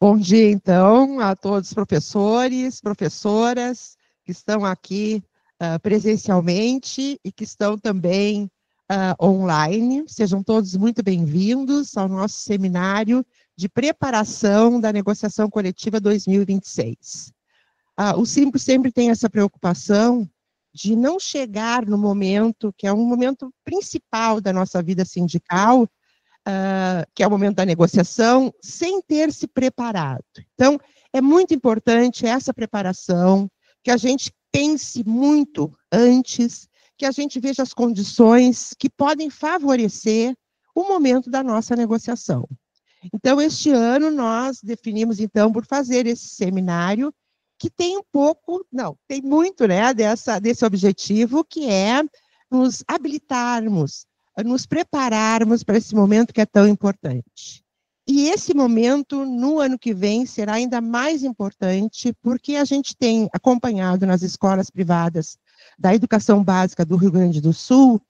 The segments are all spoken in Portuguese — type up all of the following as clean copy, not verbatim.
Bom dia, então, a todos os professores, professoras que estão aqui presencialmente e que estão também online. Sejam todos muito bem-vindos ao nosso seminário de preparação da negociação coletiva 2026. O Simpro sempre tem essa preocupação de não chegar no momento, que é um momento principal da nossa vida sindical, que é o momento da negociação, sem ter se preparado. Então, é muito importante essa preparação, que a gente pense muito antes, que a gente veja as condições que podem favorecer o momento da nossa negociação. Então, este ano, nós definimos, então, por fazer esse seminário, que tem um pouco, não, tem muito, né, desse objetivo, que é nos habilitarmos, nos prepararmos para esse momento que é tão importante. E esse momento, no ano que vem, será ainda mais importante, porque a gente tem acompanhado nas escolas privadas da educação básica do Rio Grande do Sul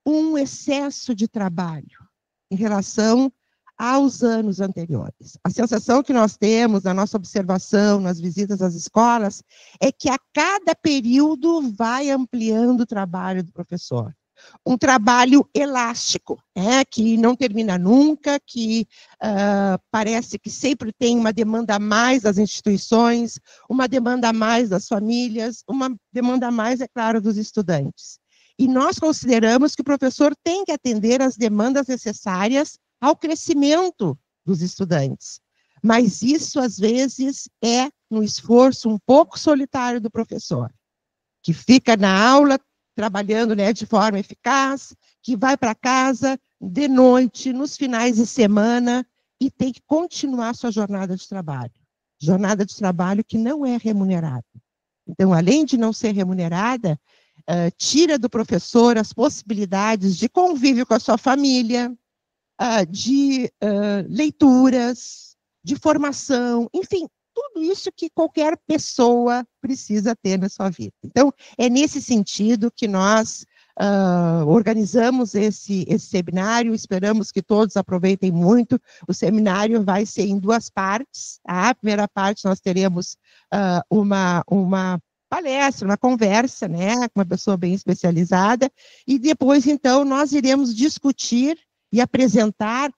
um excesso de trabalho em relação aos anos anteriores. A sensação que nós temos na nossa observação, nas visitas às escolas, é que a cada período vai ampliando o trabalho do professor. Um trabalho elástico, que não termina nunca, que parece que sempre tem uma demanda a mais das instituições, uma demanda a mais das famílias, uma demanda a mais, é claro, dos estudantes. E nós consideramos que o professor tem que atender às demandas necessárias ao crescimento dos estudantes. Mas isso, às vezes, é um esforço um pouco solitário do professor, que fica na aula trabalhando, né, de forma eficaz, que vai para casa de noite, nos finais de semana, e tem que continuar sua jornada de trabalho. Jornada de trabalho que não é remunerada. Então, além de não ser remunerada, tira do professor as possibilidades de convívio com a sua família, de leituras, de formação, enfim, tudo isso que qualquer pessoa precisa ter na sua vida. Então, é nesse sentido que nós organizamos esse seminário, esperamos que todos aproveitem muito. O seminário vai ser em duas partes. A primeira parte nós teremos uma palestra, uma conversa, né, com uma pessoa bem especializada, e depois, então, nós iremos discutir e apresentar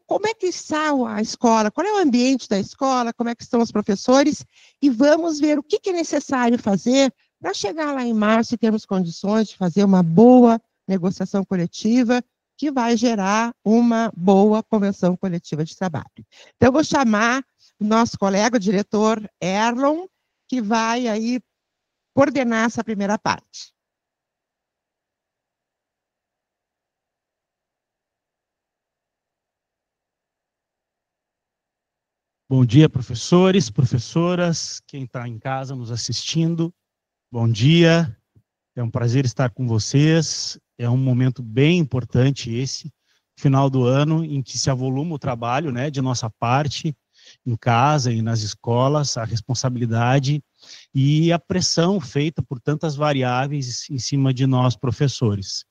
como é que está a escola, qual é o ambiente da escola, como é que estão os professores, e vamos ver o que é necessário fazer para chegar lá em março e termos condições de fazer uma boa negociação coletiva que vai gerar uma boa convenção coletiva de trabalho. Então, eu vou chamar o nosso colega, o diretor Erlon, que vai aí coordenar essa primeira parte. Bom dia, professores, professoras, quem está em casa nos assistindo, bom dia, é um prazer estar com vocês, é um momento bem importante esse, final do ano, em que se avoluma o trabalho, né, de nossa parte, em casa e nas escolas, a responsabilidade e a pressão feita por tantas variáveis em cima de nós, professores.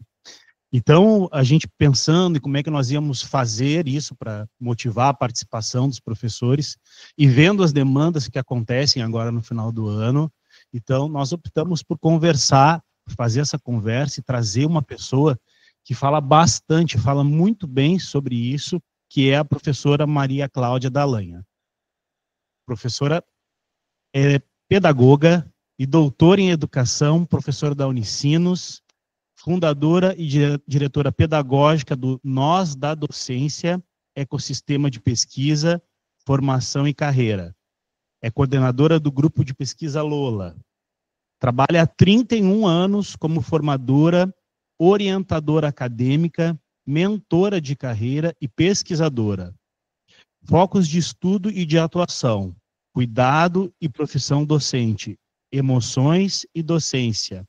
Então, a gente pensando em como é que nós íamos fazer isso para motivar a participação dos professores e vendo as demandas que acontecem agora no final do ano, então nós optamos por conversar, fazer essa conversa e trazer uma pessoa que fala bastante, fala muito bem sobre isso, que é a professora Maria Cláudia Dalanha. Professora é pedagoga e doutora em educação, professora da Unicinos, fundadora e diretora pedagógica do Nós da Docência, Ecossistema de Pesquisa, Formação e Carreira. É coordenadora do grupo de pesquisa Lola. Trabalha há 31 anos como formadora, orientadora acadêmica, mentora de carreira e pesquisadora. Focos de estudo e de atuação: cuidado e profissão docente, emoções e docência,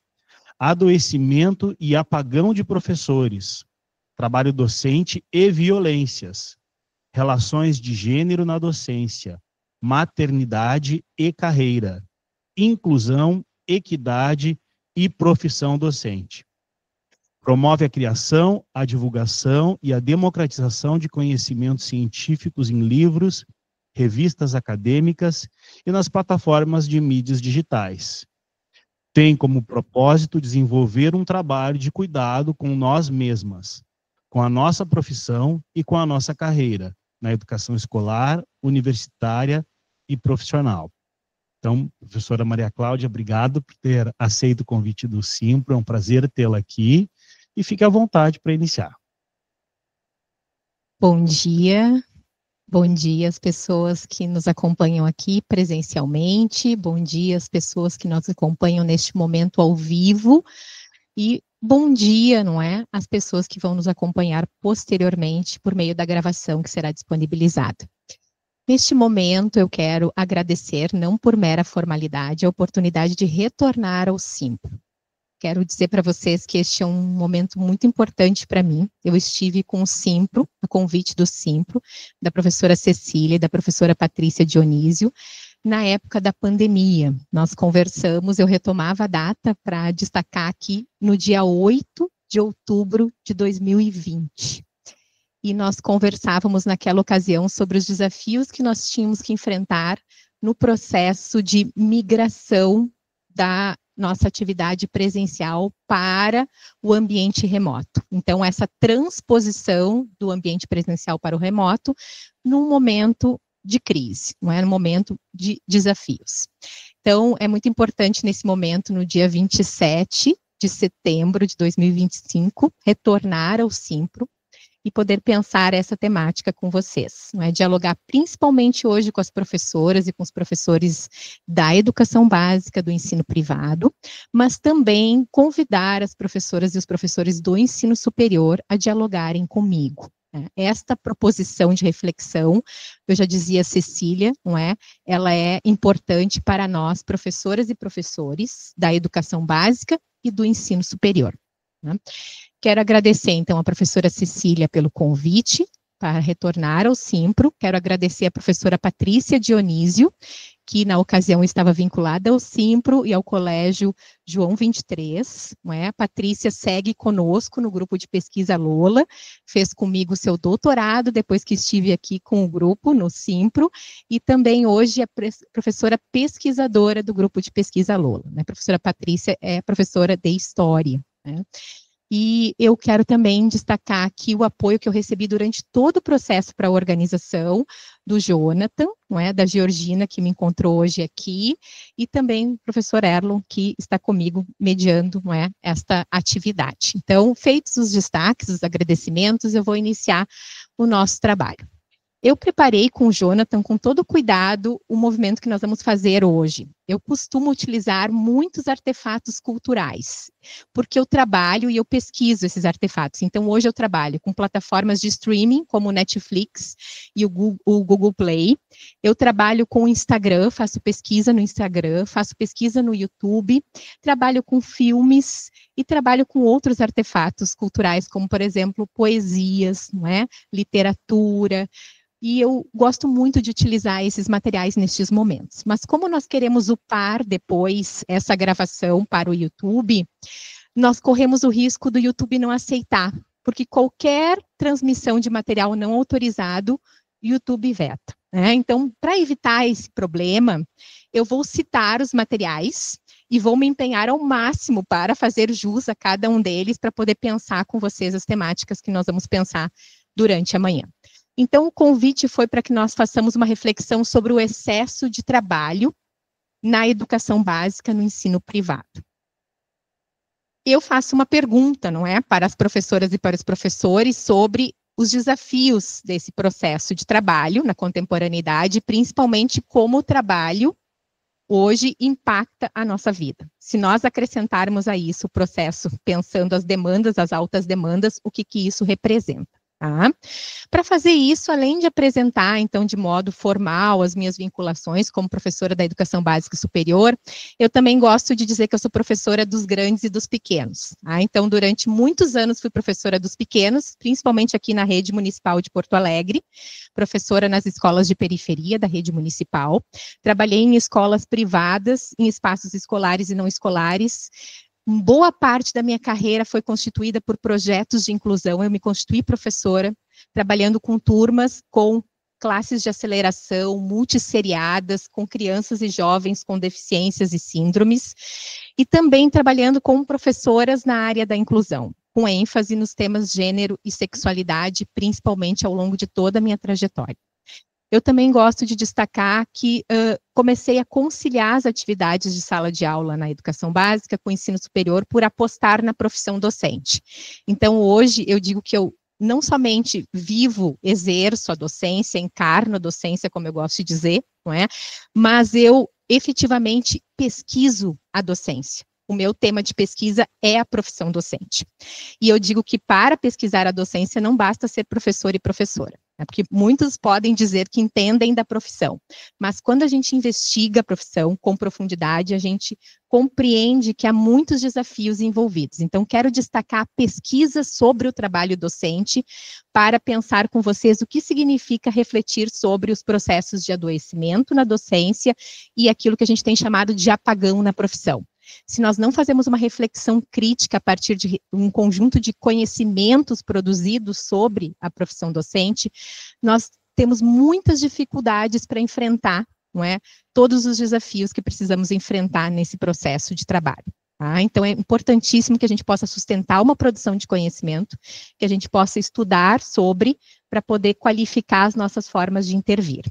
adoecimento e apagão de professores, trabalho docente e violências, relações de gênero na docência, maternidade e carreira, inclusão, equidade e profissão docente. Promove a criação, a divulgação e a democratização de conhecimentos científicos em livros, revistas acadêmicas e nas plataformas de mídias digitais. Tem como propósito desenvolver um trabalho de cuidado com nós mesmas, com a nossa profissão e com a nossa carreira, na educação escolar, universitária e profissional. Então, professora Maria Cláudia, obrigado por ter aceito o convite do Simpro, é um prazer tê-la aqui, e fique à vontade para iniciar. Bom dia às pessoas que nos acompanham aqui presencialmente, bom dia às pessoas que nos acompanham neste momento ao vivo, e bom dia, não é, às pessoas que vão nos acompanhar posteriormente por meio da gravação que será disponibilizada. Neste momento, eu quero agradecer, não por mera formalidade, a oportunidade de retornar ao Simpro. Quero dizer para vocês que este é um momento muito importante para mim. Eu estive com o Simpro, a convite do Simpro, da professora Cecília e da professora Patrícia Dionísio, na época da pandemia. Nós conversamos, eu retomava a data para destacar aqui no dia 8 de outubro de 2020. E nós conversávamos naquela ocasião sobre os desafios que nós tínhamos que enfrentar no processo de migração da nossa atividade presencial para o ambiente remoto. Então, essa transposição do ambiente presencial para o remoto num momento de crise, não é? Num momento de desafios. Então, é muito importante nesse momento, no dia 27 de setembro de 2025, retornar ao Simpro e poder pensar essa temática com vocês, não é? Dialogar principalmente hoje com as professoras e com os professores da educação básica, do ensino privado, mas também convidar as professoras e os professores do ensino superior a dialogarem comigo. Esta proposição de reflexão, eu já dizia a Cecília, não é? Ela é importante para nós, professoras e professores da educação básica e do ensino superior. Quero agradecer, então, a professora Cecília pelo convite para retornar ao Simpro. Quero agradecer a professora Patrícia Dionísio, que na ocasião estava vinculada ao Simpro e ao Colégio João 23. Não é? A Patrícia segue conosco no grupo de pesquisa Lola, fez comigo seu doutorado depois que estive aqui com o grupo no Simpro, e também hoje é professora pesquisadora do grupo de pesquisa Lola. Né? A professora Patrícia é professora de História. Né? E eu quero também destacar aqui o apoio que eu recebi durante todo o processo para a organização do Jonathan, não é, da Georgina, que me encontrou hoje aqui, e também o professor Erlon, que está comigo mediando, não é, esta atividade. Então, feitos os destaques, os agradecimentos, eu vou iniciar o nosso trabalho. Eu preparei com o Jonathan, com todo cuidado, o movimento que nós vamos fazer hoje. Eu costumo utilizar muitos artefatos culturais, porque eu trabalho e eu pesquiso esses artefatos. Então, hoje eu trabalho com plataformas de streaming, como o Netflix e o Google Play. Eu trabalho com o Instagram, faço pesquisa no Instagram, faço pesquisa no YouTube, trabalho com filmes e trabalho com outros artefatos culturais, como, por exemplo, poesias, não é? Literatura. E eu gosto muito de utilizar esses materiais nestes momentos. Mas como nós queremos upar depois essa gravação para o YouTube, nós corremos o risco do YouTube não aceitar, porque qualquer transmissão de material não autorizado, o YouTube veta. Né? Então, para evitar esse problema, eu vou citar os materiais e vou me empenhar ao máximo para fazer jus a cada um deles, para poder pensar com vocês as temáticas que nós vamos pensar durante a manhã. Então, o convite foi para que nós façamos uma reflexão sobre o excesso de trabalho na educação básica no ensino privado. Eu faço uma pergunta, não é, para as professoras e para os professores sobre os desafios desse processo de trabalho na contemporaneidade, principalmente como o trabalho hoje impacta a nossa vida. Se nós acrescentarmos a isso o processo pensando as demandas, as altas demandas, o que isso representa? Tá? Para fazer isso, além de apresentar, então, de modo formal as minhas vinculações como professora da educação básica e superior, eu também gosto de dizer que eu sou professora dos grandes e dos pequenos. Tá? Então, durante muitos anos fui professora dos pequenos, principalmente aqui na rede municipal de Porto Alegre, professora nas escolas de periferia da rede municipal, trabalhei em escolas privadas, em espaços escolares e não escolares. Boa parte da minha carreira foi constituída por projetos de inclusão. Eu me constituí professora, trabalhando com turmas com classes de aceleração multisseriadas com crianças e jovens com deficiências e síndromes, e também trabalhando com professoras na área da inclusão, com ênfase nos temas gênero e sexualidade, principalmente ao longo de toda a minha trajetória. Eu também gosto de destacar que comecei a conciliar as atividades de sala de aula na educação básica com o ensino superior por apostar na profissão docente. Então, hoje, eu digo que eu não somente vivo, exerço a docência, encarno a docência, como eu gosto de dizer, não é? Mas eu efetivamente pesquiso a docência. O meu tema de pesquisa é a profissão docente. E eu digo que para pesquisar a docência não basta ser professor e professora, né? Porque muitos podem dizer que entendem da profissão, mas quando a gente investiga a profissão com profundidade, a gente compreende que há muitos desafios envolvidos. Então, quero destacar a pesquisa sobre o trabalho docente para pensar com vocês o que significa refletir sobre os processos de adoecimento na docência e aquilo que a gente tem chamado de apagão na profissão. Se nós não fazemos uma reflexão crítica a partir de um conjunto de conhecimentos produzidos sobre a profissão docente, nós temos muitas dificuldades para enfrentar, não é, todos os desafios que precisamos enfrentar nesse processo de trabalho. Tá? Então, é importantíssimo que a gente possa sustentar uma produção de conhecimento, que a gente possa estudar sobre, para poder qualificar as nossas formas de intervir.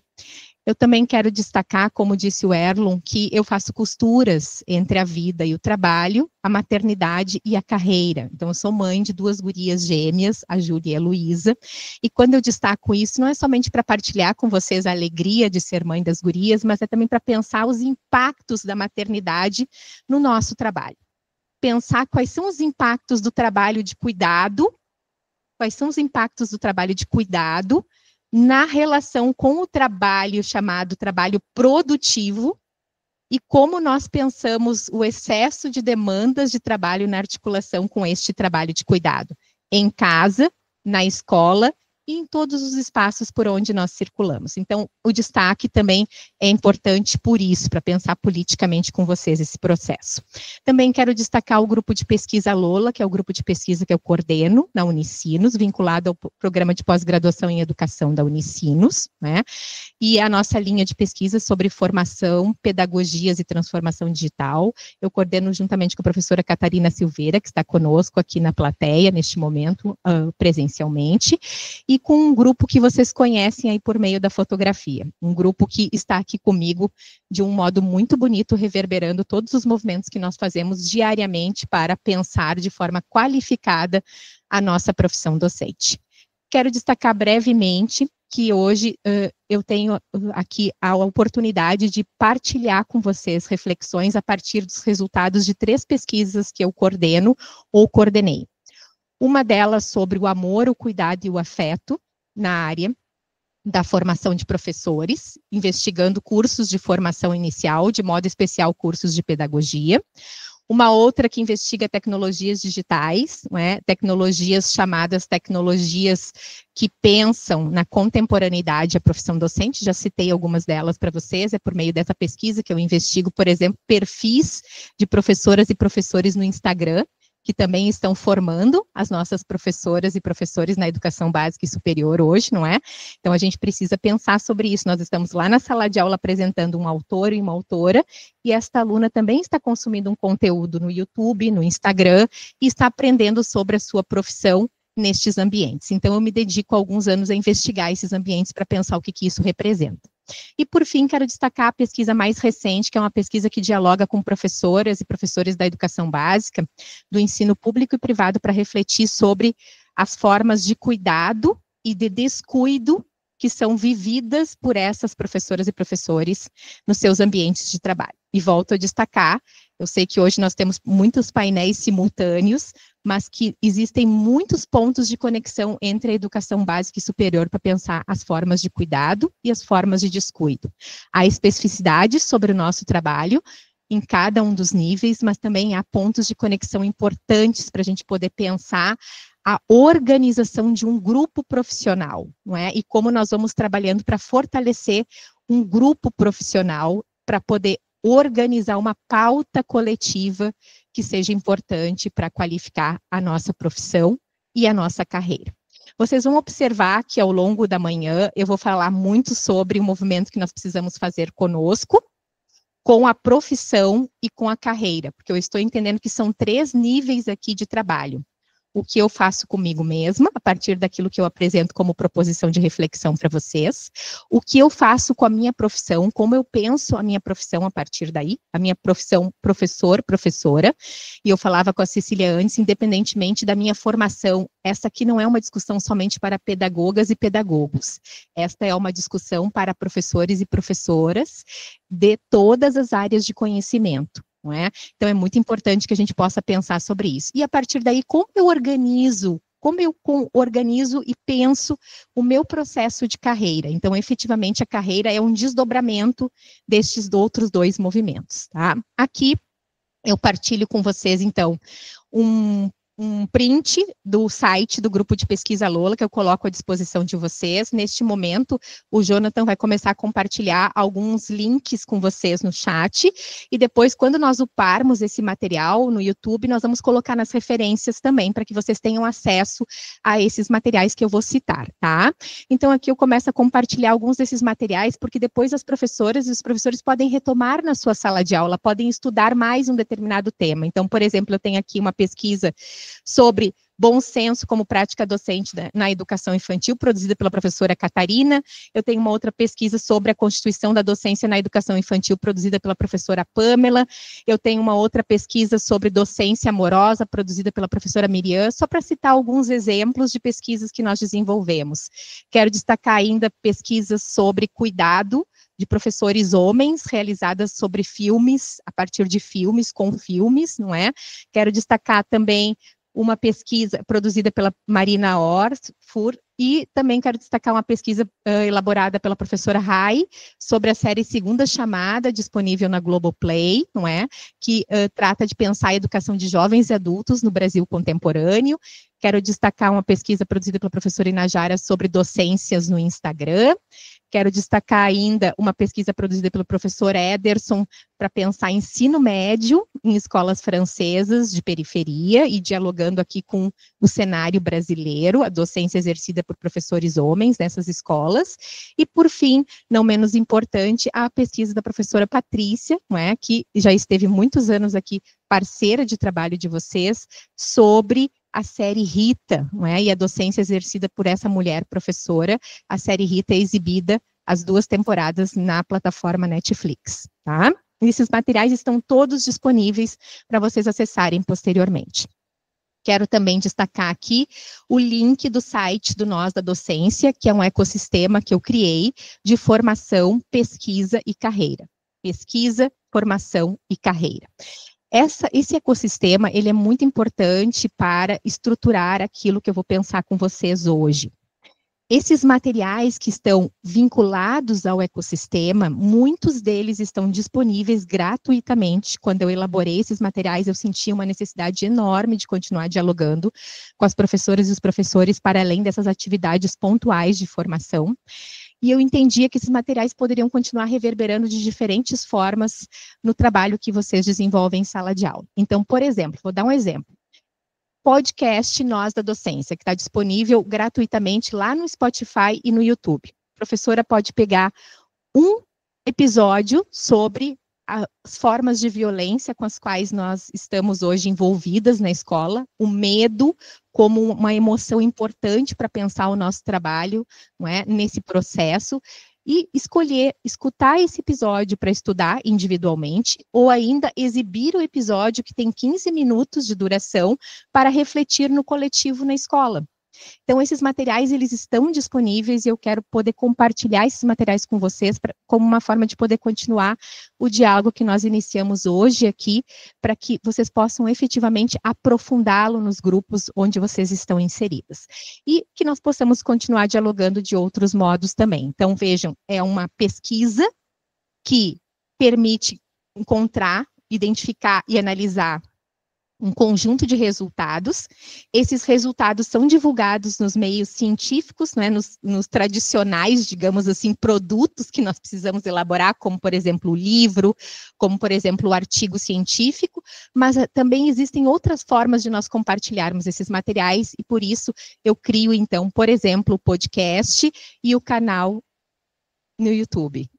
Eu também quero destacar, como disse o Erlon, que eu faço costuras entre a vida e o trabalho, a maternidade e a carreira. Então, eu sou mãe de 2 gurias gêmeas, a Júlia e a Luísa, e quando eu destaco isso, não é somente para partilhar com vocês a alegria de ser mãe das gurias, mas é também para pensar os impactos da maternidade no nosso trabalho. Pensar quais são os impactos do trabalho de cuidado, na relação com o trabalho chamado trabalho produtivo e como nós pensamos o excesso de demandas de trabalho na articulação com este trabalho de cuidado, em casa, na escola e em todos os espaços por onde nós circulamos. Então, o destaque também é importante por isso, para pensar politicamente com vocês esse processo. Também quero destacar o grupo de pesquisa Lola, que é o grupo de pesquisa que eu coordeno na Unicinos, vinculado ao programa de pós-graduação em educação da Unicinos, né? E a nossa linha de pesquisa sobre formação, pedagogias e transformação digital. Eu coordeno juntamente com a professora Catarina Silveira, que está conosco aqui na plateia, neste momento, presencialmente, e com um grupo que vocês conhecem aí por meio da fotografia, um grupo que está aqui comigo de um modo muito bonito, reverberando todos os movimentos que nós fazemos diariamente para pensar de forma qualificada a nossa profissão docente. Quero destacar brevemente que hoje eu tenho aqui a oportunidade de partilhar com vocês reflexões a partir dos resultados de 3 pesquisas que eu coordeno ou coordenei. Uma delas sobre o amor, o cuidado e o afeto na área da formação de professores, investigando cursos de formação inicial, de modo especial cursos de pedagogia. Uma outra que investiga tecnologias digitais, não é? Tecnologias chamadas tecnologias que pensam na contemporaneidade a profissão docente, já citei algumas delas para vocês, é por meio dessa pesquisa que eu investigo, por exemplo, perfis de professoras e professores no Instagram, que também estão formando as nossas professoras e professores na educação básica e superior hoje, não é? Então, a gente precisa pensar sobre isso. Nós estamos lá na sala de aula apresentando um autor e uma autora, e esta aluna também está consumindo um conteúdo no YouTube, no Instagram, e está aprendendo sobre a sua profissão nestes ambientes. Então, eu me dedico há alguns anos a investigar esses ambientes para pensar o que isso representa. E, por fim, quero destacar a pesquisa mais recente, que é uma pesquisa que dialoga com professoras e professores da educação básica, do ensino público e privado, para refletir sobre as formas de cuidado e de descuido que são vividas por essas professoras e professores nos seus ambientes de trabalho. E volto a destacar, eu sei que hoje nós temos muitos painéis simultâneos, mas que existem muitos pontos de conexão entre a educação básica e superior para pensar as formas de cuidado e as formas de descuido. Há especificidades sobre o nosso trabalho em cada um dos níveis, mas também há pontos de conexão importantes para a gente poder pensar a organização de um grupo profissional, não é? E como nós vamos trabalhando para fortalecer um grupo profissional para poder organizar uma pauta coletiva que seja importante para qualificar a nossa profissão e a nossa carreira. Vocês vão observar que ao longo da manhã eu vou falar muito sobre o movimento que nós precisamos fazer conosco, com a profissão e com a carreira, porque eu estou entendendo que são 3 níveis aqui de trabalho. O que eu faço comigo mesma, a partir daquilo que eu apresento como proposição de reflexão para vocês, o que eu faço com a minha profissão, como eu penso a minha profissão a partir daí, a minha profissão professor, professora, e eu falava com a Cecília antes, independentemente da minha formação, essa aqui não é uma discussão somente para pedagogas e pedagogos, esta é uma discussão para professores e professoras de todas as áreas de conhecimento. Não é? Então, é muito importante que a gente possa pensar sobre isso. E, a partir daí, como eu organizo e penso o meu processo de carreira. Então, efetivamente, a carreira é um desdobramento destes outros 2 movimentos. Tá? Aqui, eu partilho com vocês, então, um print do site do Grupo de Pesquisa Lola, que eu coloco à disposição de vocês. Neste momento, o Jonathan vai começar a compartilhar alguns links com vocês no chat, e depois, quando nós uparmos esse material no YouTube, nós vamos colocar nas referências também, para que vocês tenham acesso a esses materiais que eu vou citar, tá? Então, aqui eu começo a compartilhar alguns desses materiais, porque depois as professoras e os professores podem retomar na sua sala de aula, podem estudar mais um determinado tema. Então, por exemplo, eu tenho aqui uma pesquisa sobre bom senso como prática docente na educação infantil, produzida pela professora Catarina. Eu tenho uma outra pesquisa sobre a constituição da docência na educação infantil, produzida pela professora Pamela. Eu tenho uma outra pesquisa sobre docência amorosa, produzida pela professora Miriam, só para citar alguns exemplos de pesquisas que nós desenvolvemos. Quero destacar ainda pesquisas sobre cuidado de professores homens, realizadas sobre filmes, a partir de filmes, com filmes, não é? Quero destacar também uma pesquisa produzida pela Marina Orfur, e também quero destacar uma pesquisa elaborada pela professora Rai, sobre a série Segunda Chamada, disponível na Globoplay, não é? Que trata de pensar a educação de jovens e adultos no Brasil contemporâneo. Quero destacar uma pesquisa produzida pela professora Inajara sobre docências no Instagram. Quero destacar ainda uma pesquisa produzida pelo professor Ederson para pensar ensino médio em escolas francesas de periferia e dialogando aqui com o cenário brasileiro, a docência exercida por professores homens nessas escolas. E, por fim, não menos importante, a pesquisa da professora Patrícia, não é, que já esteve muitos anos aqui, parceira de trabalho de vocês, sobre a série Rita, não é? E a docência exercida por essa mulher professora. A série Rita é exibida as 2 temporadas na plataforma Netflix, tá? Esses materiais estão todos disponíveis para vocês acessarem posteriormente. Quero também destacar aqui o link do site do Nós da Docência, que é um ecossistema que eu criei de formação, pesquisa e carreira. Pesquisa, formação e carreira. Esse ecossistema, ele é muito importante para estruturar aquilo que eu vou pensar com vocês hoje. Esses materiais que estão vinculados ao ecossistema, muitos deles estão disponíveis gratuitamente. Quando eu elaborei esses materiais, eu senti uma necessidade enorme de continuar dialogando com as professoras e os professores para além dessas atividades pontuais de formação. E eu entendia que esses materiais poderiam continuar reverberando de diferentes formas no trabalho que vocês desenvolvem em sala de aula. Então, por exemplo, vou dar um exemplo. Podcast Nós da Docência, que está disponível gratuitamente lá no Spotify e no YouTube. A professora pode pegar um episódio sobre as formas de violência com as quais nós estamos hoje envolvidas na escola, o medo como uma emoção importante para pensar o nosso trabalho, não é, nesse processo, e escolher, escutar esse episódio para estudar individualmente, ou ainda exibir o episódio que tem 15 minutos de duração para refletir no coletivo na escola. Então, esses materiais, eles estão disponíveis e eu quero poder compartilhar esses materiais com vocês como uma forma de poder continuar o diálogo que nós iniciamos hoje aqui, para que vocês possam efetivamente aprofundá-lo nos grupos onde vocês estão inseridas. E que nós possamos continuar dialogando de outros modos também. Então, vejam, é uma pesquisa que permite encontrar, identificar e analisar um conjunto de resultados. Esses resultados são divulgados nos meios científicos, né, nos tradicionais, digamos assim, produtos que nós precisamos elaborar, como, por exemplo, o livro, como, por exemplo, o artigo científico, mas também existem outras formas de nós compartilharmos esses materiais, e por isso eu crio, então, por exemplo, o podcast e o canal no YouTube.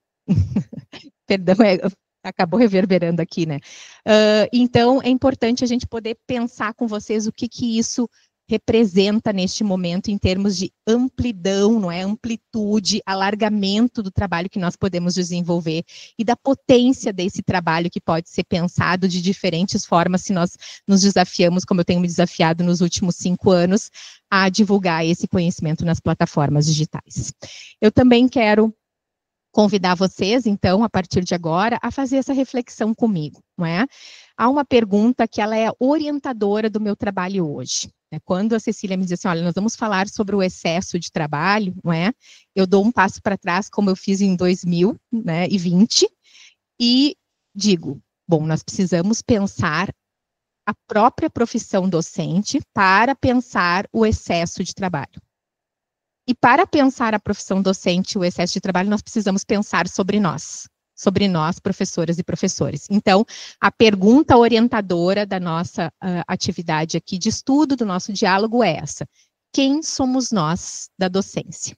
Perdão, acabou reverberando aqui, né? Então, é importante a gente poder pensar com vocês o que isso representa neste momento em termos de amplidão, não é? Amplitude, alargamento do trabalho que nós podemos desenvolver e da potência desse trabalho que pode ser pensado de diferentes formas se nós nos desafiamos, como eu tenho me desafiado nos últimos 5 anos, a divulgar esse conhecimento nas plataformas digitais. Eu também quero convidar vocês, então, a partir de agora, a fazer essa reflexão comigo, não é? Há uma pergunta que ela é orientadora do meu trabalho hoje. Né? Quando a Cecília me diz assim, olha, nós vamos falar sobre o excesso de trabalho, não é? Eu dou um passo para trás, como eu fiz em 2020, e digo, bom, nós precisamos pensar a própria profissão docente para pensar o excesso de trabalho. E para pensar a profissão docente, o excesso de trabalho, nós precisamos pensar sobre nós, professoras e professores. Então, a pergunta orientadora da nossa atividade aqui de estudo, do nosso diálogo é essa: quem somos nós da docência?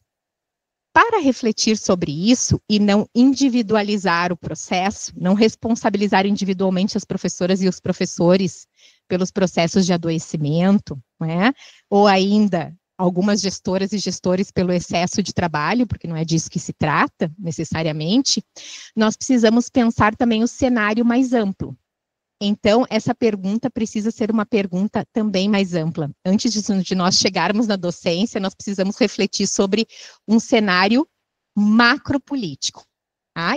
Para refletir sobre isso e não individualizar o processo, não responsabilizar individualmente as professoras e os professores pelos processos de adoecimento, não é? Ou ainda algumas gestoras e gestores pelo excesso de trabalho, porque não é disso que se trata, necessariamente, nós precisamos pensar também o cenário mais amplo. Então, essa pergunta precisa ser uma pergunta também mais ampla. Antes de nós chegarmos na docência, nós precisamos refletir sobre um cenário macropolítico.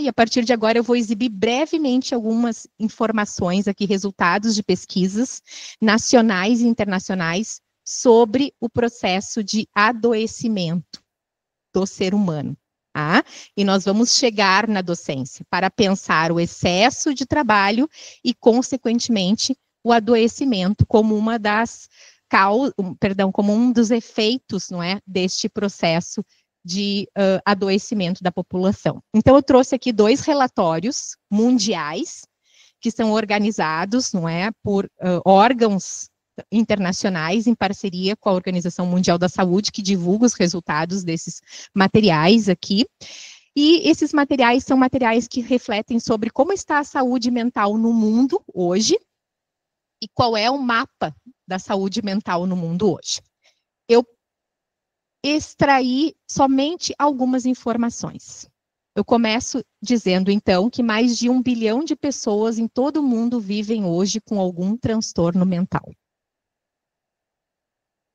E a partir de agora eu vou exibir brevemente algumas informações aqui, resultados de pesquisas nacionais e internacionais sobre o processo de adoecimento do ser humano. E nós vamos chegar na docência para pensar o excesso de trabalho e, consequentemente, o adoecimento como uma das como um dos efeitos, não é, deste processo de adoecimento da população. Então, eu trouxe aqui 2 relatórios mundiais que são organizados, não é, por órgãos internacionais em parceria com a Organização Mundial da Saúde, que divulga os resultados desses materiais aqui. E esses materiais são materiais que refletem sobre como está a saúde mental no mundo hoje e qual é o mapa da saúde mental no mundo hoje. Eu extraí somente algumas informações. Eu começo dizendo, então, que mais de 1 bilhão de pessoas em todo o mundo vivem hoje com algum transtorno mental.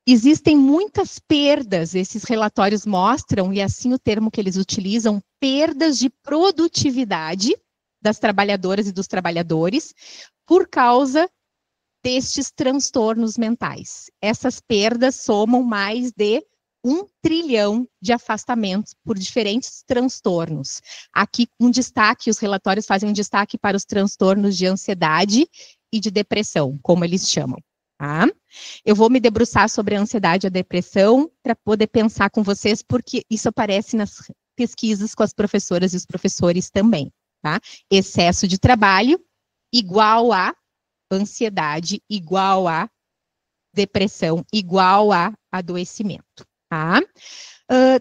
Existem muitas perdas, esses relatórios mostram, e assim o termo que eles utilizam, perdas de produtividade das trabalhadoras e dos trabalhadores por causa destes transtornos mentais. Essas perdas somam mais de 1 trilhão de afastamentos por diferentes transtornos. Aqui um destaque, os relatórios fazem um destaque para os transtornos de ansiedade e de depressão, como eles chamam. Eu vou me debruçar sobre a ansiedade e a depressão para poder pensar com vocês, porque isso aparece nas pesquisas com as professoras e os professores também. Excesso de trabalho igual a ansiedade, igual a depressão, igual a adoecimento.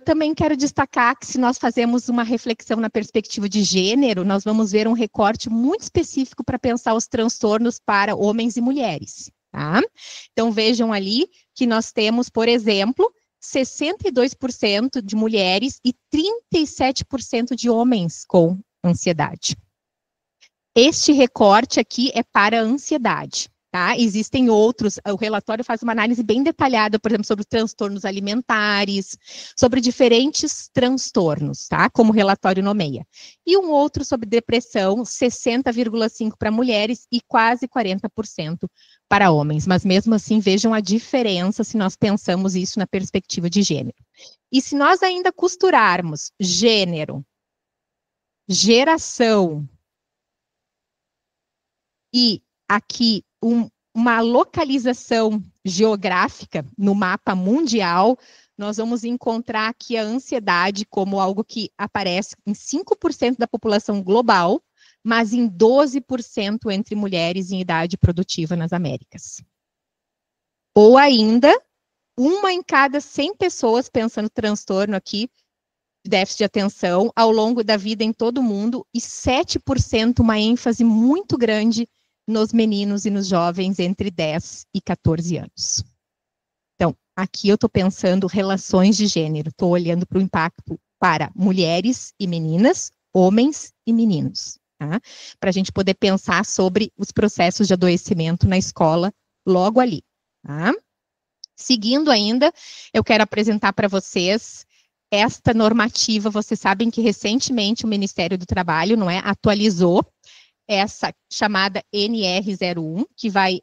Também quero destacar que se nós fazemos uma reflexão na perspectiva de gênero, nós vamos ver um recorte muito específico para pensar os transtornos para homens e mulheres. Então, vejam ali que nós temos, por exemplo, 62% de mulheres e 37% de homens com ansiedade. Este recorte aqui é para a ansiedade. Existem outros, o relatório faz uma análise bem detalhada, por exemplo, sobre transtornos alimentares, sobre diferentes transtornos, como o relatório nomeia. E um outro sobre depressão, 60,5% para mulheres e quase 40% para homens. Mas mesmo assim, vejam a diferença se nós pensamos isso na perspectiva de gênero. E se nós ainda costurarmos gênero, geração e aqui uma localização geográfica no mapa mundial, nós vamos encontrar aqui a ansiedade como algo que aparece em 5% da população global, mas em 12% entre mulheres em idade produtiva nas Américas. Ou ainda, 1 em cada 100 pessoas, pensando no transtorno aqui, de déficit de atenção, ao longo da vida em todo o mundo, e 7%, uma ênfase muito grande nos meninos e nos jovens entre 10 e 14 anos. Então, aqui eu estou pensando relações de gênero, estou olhando para o impacto para mulheres e meninas, homens e meninos, tá? Para a gente poder pensar sobre os processos de adoecimento na escola logo ali, tá? Seguindo ainda, eu quero apresentar para vocês esta normativa. Vocês sabem que recentemente o Ministério do Trabalho, não é, atualizou essa chamada NR01, que vai,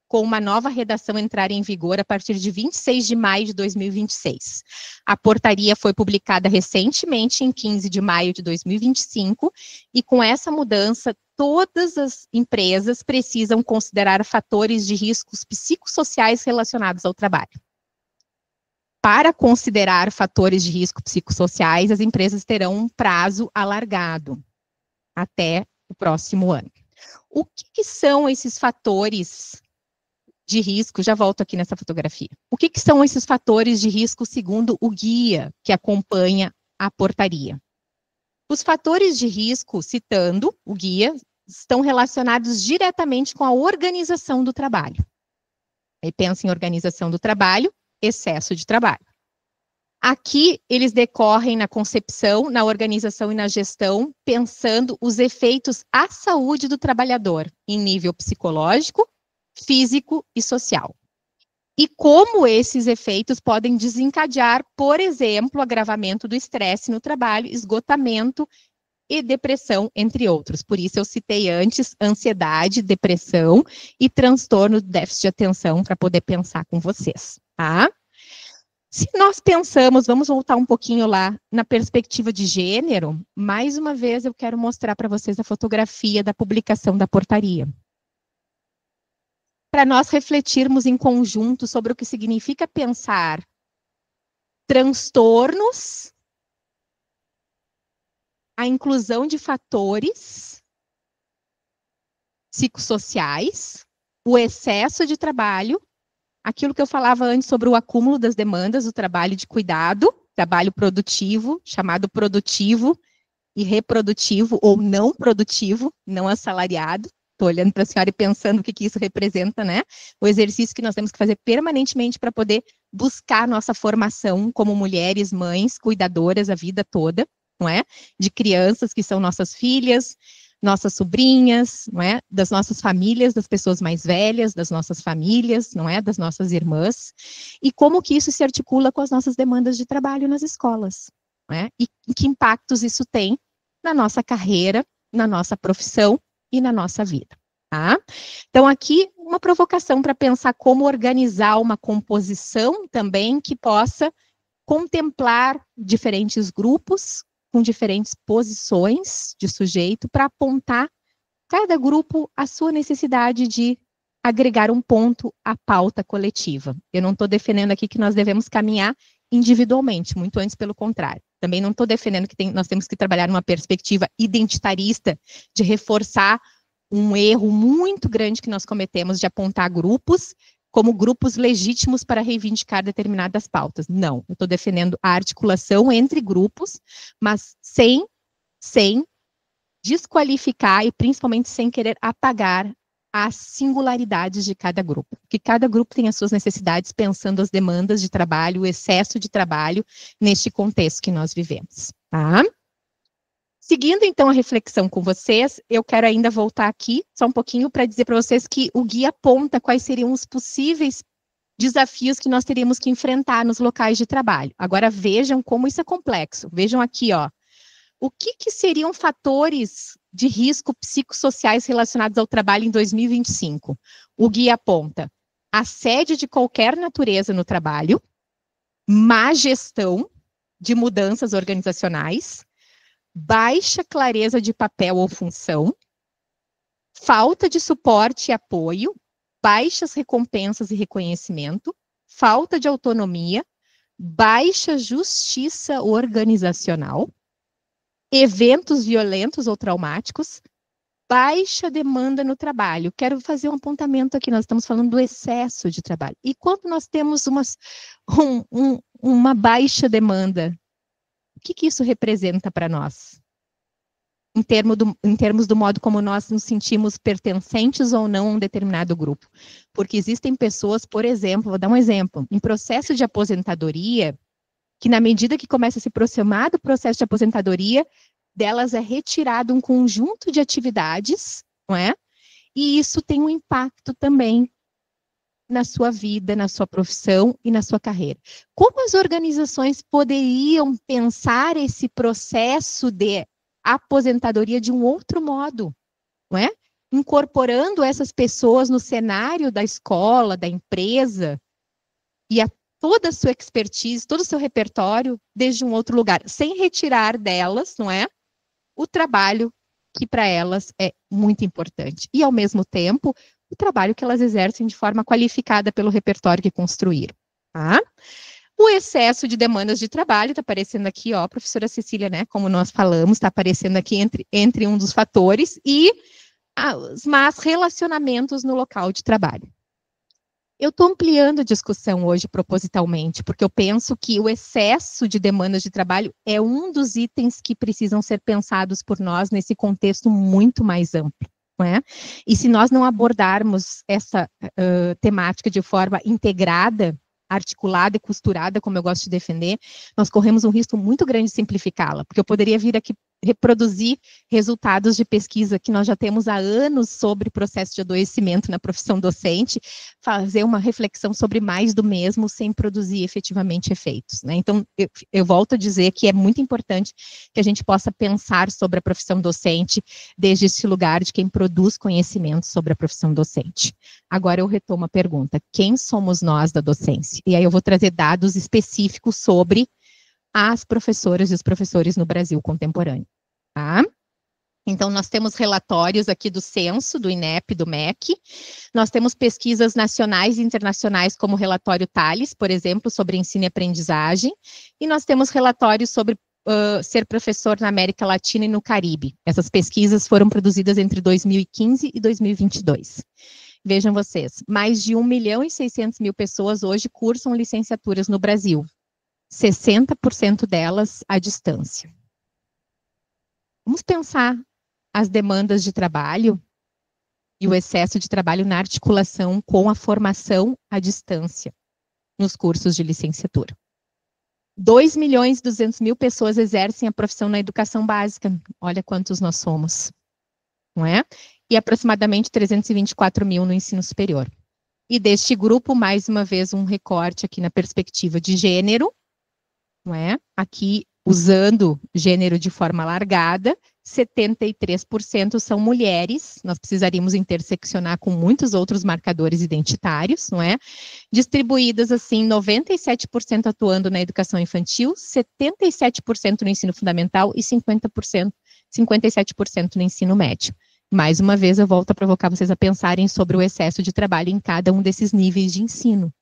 com uma nova redação, entrar em vigor a partir de 26 de maio de 2026. A portaria foi publicada recentemente, em 15 de maio de 2025, e com essa mudança, todas as empresas precisam considerar fatores de riscos psicossociais relacionados ao trabalho. Para considerar fatores de risco psicossociais, as empresas terão um prazo alargado até o próximo ano. O que são esses fatores de risco? Já volto aqui nessa fotografia. O que são esses fatores de risco segundo o guia que acompanha a portaria? Os fatores de risco, citando o guia, estão relacionados diretamente com a organização do trabalho. Aí pensa em organização do trabalho, excesso de trabalho. Aqui, eles decorrem na concepção, na organização e na gestão, pensando os efeitos à saúde do trabalhador, em nível psicológico, físico e social. E como esses efeitos podem desencadear, por exemplo, o agravamento do estresse no trabalho, esgotamento e depressão, entre outros. Por isso, eu citei antes ansiedade, depressão e transtorno do déficit de atenção, para poder pensar com vocês, tá? Se nós pensamos, vamos voltar um pouquinho lá na perspectiva de gênero, mais uma vez eu quero mostrar para vocês a fotografia da publicação da portaria. Para nós refletirmos em conjunto sobre o que significa pensar transtornos, a inclusão de fatores psicossociais, o excesso de trabalho, aquilo que eu falava antes sobre o acúmulo das demandas, o trabalho de cuidado, trabalho produtivo, chamado produtivo e reprodutivo, ou não produtivo, não assalariado. Estou olhando para a senhora e pensando o que isso representa, né? O exercício que nós temos que fazer permanentemente para poder buscar nossa formação como mulheres, mães, cuidadoras a vida toda, não é? De crianças que são nossas filhas, nossas sobrinhas, não é? Das nossas famílias, das pessoas mais velhas, das nossas famílias, não é? Das nossas irmãs. E como que isso se articula com as nossas demandas de trabalho nas escolas, não é? E que impactos isso tem na nossa carreira, na nossa profissão e na nossa vida, tá? Então, aqui, uma provocação para pensar como organizar uma composição também que possa contemplar diferentes grupos, com diferentes posições de sujeito, para apontar cada grupo a sua necessidade de agregar um ponto à pauta coletiva. Eu não estou defendendo aqui que nós devemos caminhar individualmente, muito antes pelo contrário. Também não estou defendendo que nós temos que trabalhar numa perspectiva identitarista de reforçar um erro muito grande que nós cometemos de apontar grupos como grupos legítimos para reivindicar determinadas pautas. Não, eu estou defendendo a articulação entre grupos, mas sem desqualificar e principalmente sem querer apagar as singularidades de cada grupo. Que cada grupo tem as suas necessidades, pensando as demandas de trabalho, o excesso de trabalho neste contexto que nós vivemos, tá? Seguindo, então, a reflexão com vocês, eu quero ainda voltar aqui, só um pouquinho, para dizer para vocês que o guia aponta quais seriam os possíveis desafios que nós teríamos que enfrentar nos locais de trabalho. Agora, vejam como isso é complexo. Vejam aqui, ó. O que seriam fatores de risco psicossociais relacionados ao trabalho em 2025? O guia aponta assédio de qualquer natureza no trabalho, má gestão de mudanças organizacionais, baixa clareza de papel ou função, falta de suporte e apoio, baixas recompensas e reconhecimento, falta de autonomia, baixa justiça organizacional, eventos violentos ou traumáticos, baixa demanda no trabalho. Quero fazer um apontamento aqui, nós estamos falando do excesso de trabalho. E quando nós temos uma baixa demanda, o que isso representa para nós? Em termos do modo como nós nos sentimos pertencentes ou não a um determinado grupo. Porque existem pessoas, por exemplo, vou dar um exemplo, em processo de aposentadoria, que na medida que começa a se aproximar do processo de aposentadoria, delas é retirado um conjunto de atividades, não é? E isso tem um impacto também na sua vida, na sua profissão e na sua carreira. Como as organizações poderiam pensar esse processo de aposentadoria de um outro modo, não é? Incorporando essas pessoas no cenário da escola, da empresa, e toda a sua expertise, todo o seu repertório, desde um outro lugar, sem retirar delas, não é? O trabalho que para elas é muito importante. E, ao mesmo tempo, o trabalho que elas exercem de forma qualificada pelo repertório que construíram. Tá? O excesso de demandas de trabalho, está aparecendo aqui, ó, professora Cecília, né, como nós falamos, está aparecendo aqui entre um dos fatores, e os más relacionamentos no local de trabalho. Eu estou ampliando a discussão hoje propositalmente, porque eu penso que o excesso de demandas de trabalho é um dos itens que precisam ser pensados por nós nesse contexto muito mais amplo. Não é? E se nós não abordarmos essa temática de forma integrada, articulada e costurada, como eu gosto de defender, nós corremos um risco muito grande de simplificá-la, porque eu poderia vir aqui reproduzir resultados de pesquisa que nós já temos há anos sobre processo de adoecimento na profissão docente, fazer uma reflexão sobre mais do mesmo sem produzir efetivamente efeitos, né? Então, eu volto a dizer que é muito importante que a gente possa pensar sobre a profissão docente desde esse lugar de quem produz conhecimento sobre a profissão docente. Agora eu retomo a pergunta, quem somos nós da docência? E aí eu vou trazer dados específicos sobre as professoras e os professores no Brasil contemporâneo. Tá? Então, nós temos relatórios aqui do censo, do INEP, do MEC, nós temos pesquisas nacionais e internacionais, como o relatório Tales, por exemplo, sobre ensino e aprendizagem, e nós temos relatórios sobre ser professor na América Latina e no Caribe. Essas pesquisas foram produzidas entre 2015 e 2022. Vejam vocês, mais de 1.600.000 pessoas hoje cursam licenciaturas no Brasil. 60% delas à distância. Vamos pensar as demandas de trabalho e o excesso de trabalho na articulação com a formação à distância nos cursos de licenciatura. 2.200.000 pessoas exercem a profissão na educação básica. Olha quantos nós somos, não é? E aproximadamente 324.000 no ensino superior. E deste grupo, mais uma vez, um recorte aqui na perspectiva de gênero, não é? Aqui, usando gênero de forma largada, 73% são mulheres, nós precisaríamos interseccionar com muitos outros marcadores identitários, não é? Distribuídas assim, 97% atuando na educação infantil, 77% no ensino fundamental e 57% no ensino médio. Mais uma vez, eu volto a provocar vocês a pensarem sobre o excesso de trabalho em cada um desses níveis de ensino.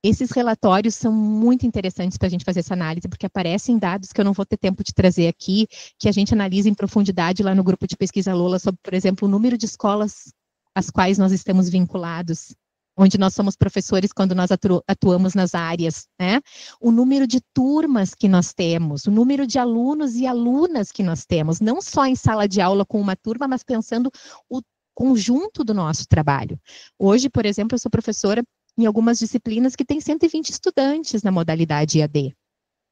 Esses relatórios são muito interessantes para a gente fazer essa análise, porque aparecem dados que eu não vou ter tempo de trazer aqui, que a gente analisa em profundidade lá no grupo de pesquisa Lola, sobre, por exemplo, o número de escolas às quais nós estamos vinculados, onde nós somos professores quando nós atuamos nas áreas, né? O número de turmas que nós temos, o número de alunos e alunas que nós temos, não só em sala de aula com uma turma, mas pensando o conjunto do nosso trabalho. Hoje, por exemplo, eu sou professora em algumas disciplinas que tem 120 estudantes na modalidade EAD.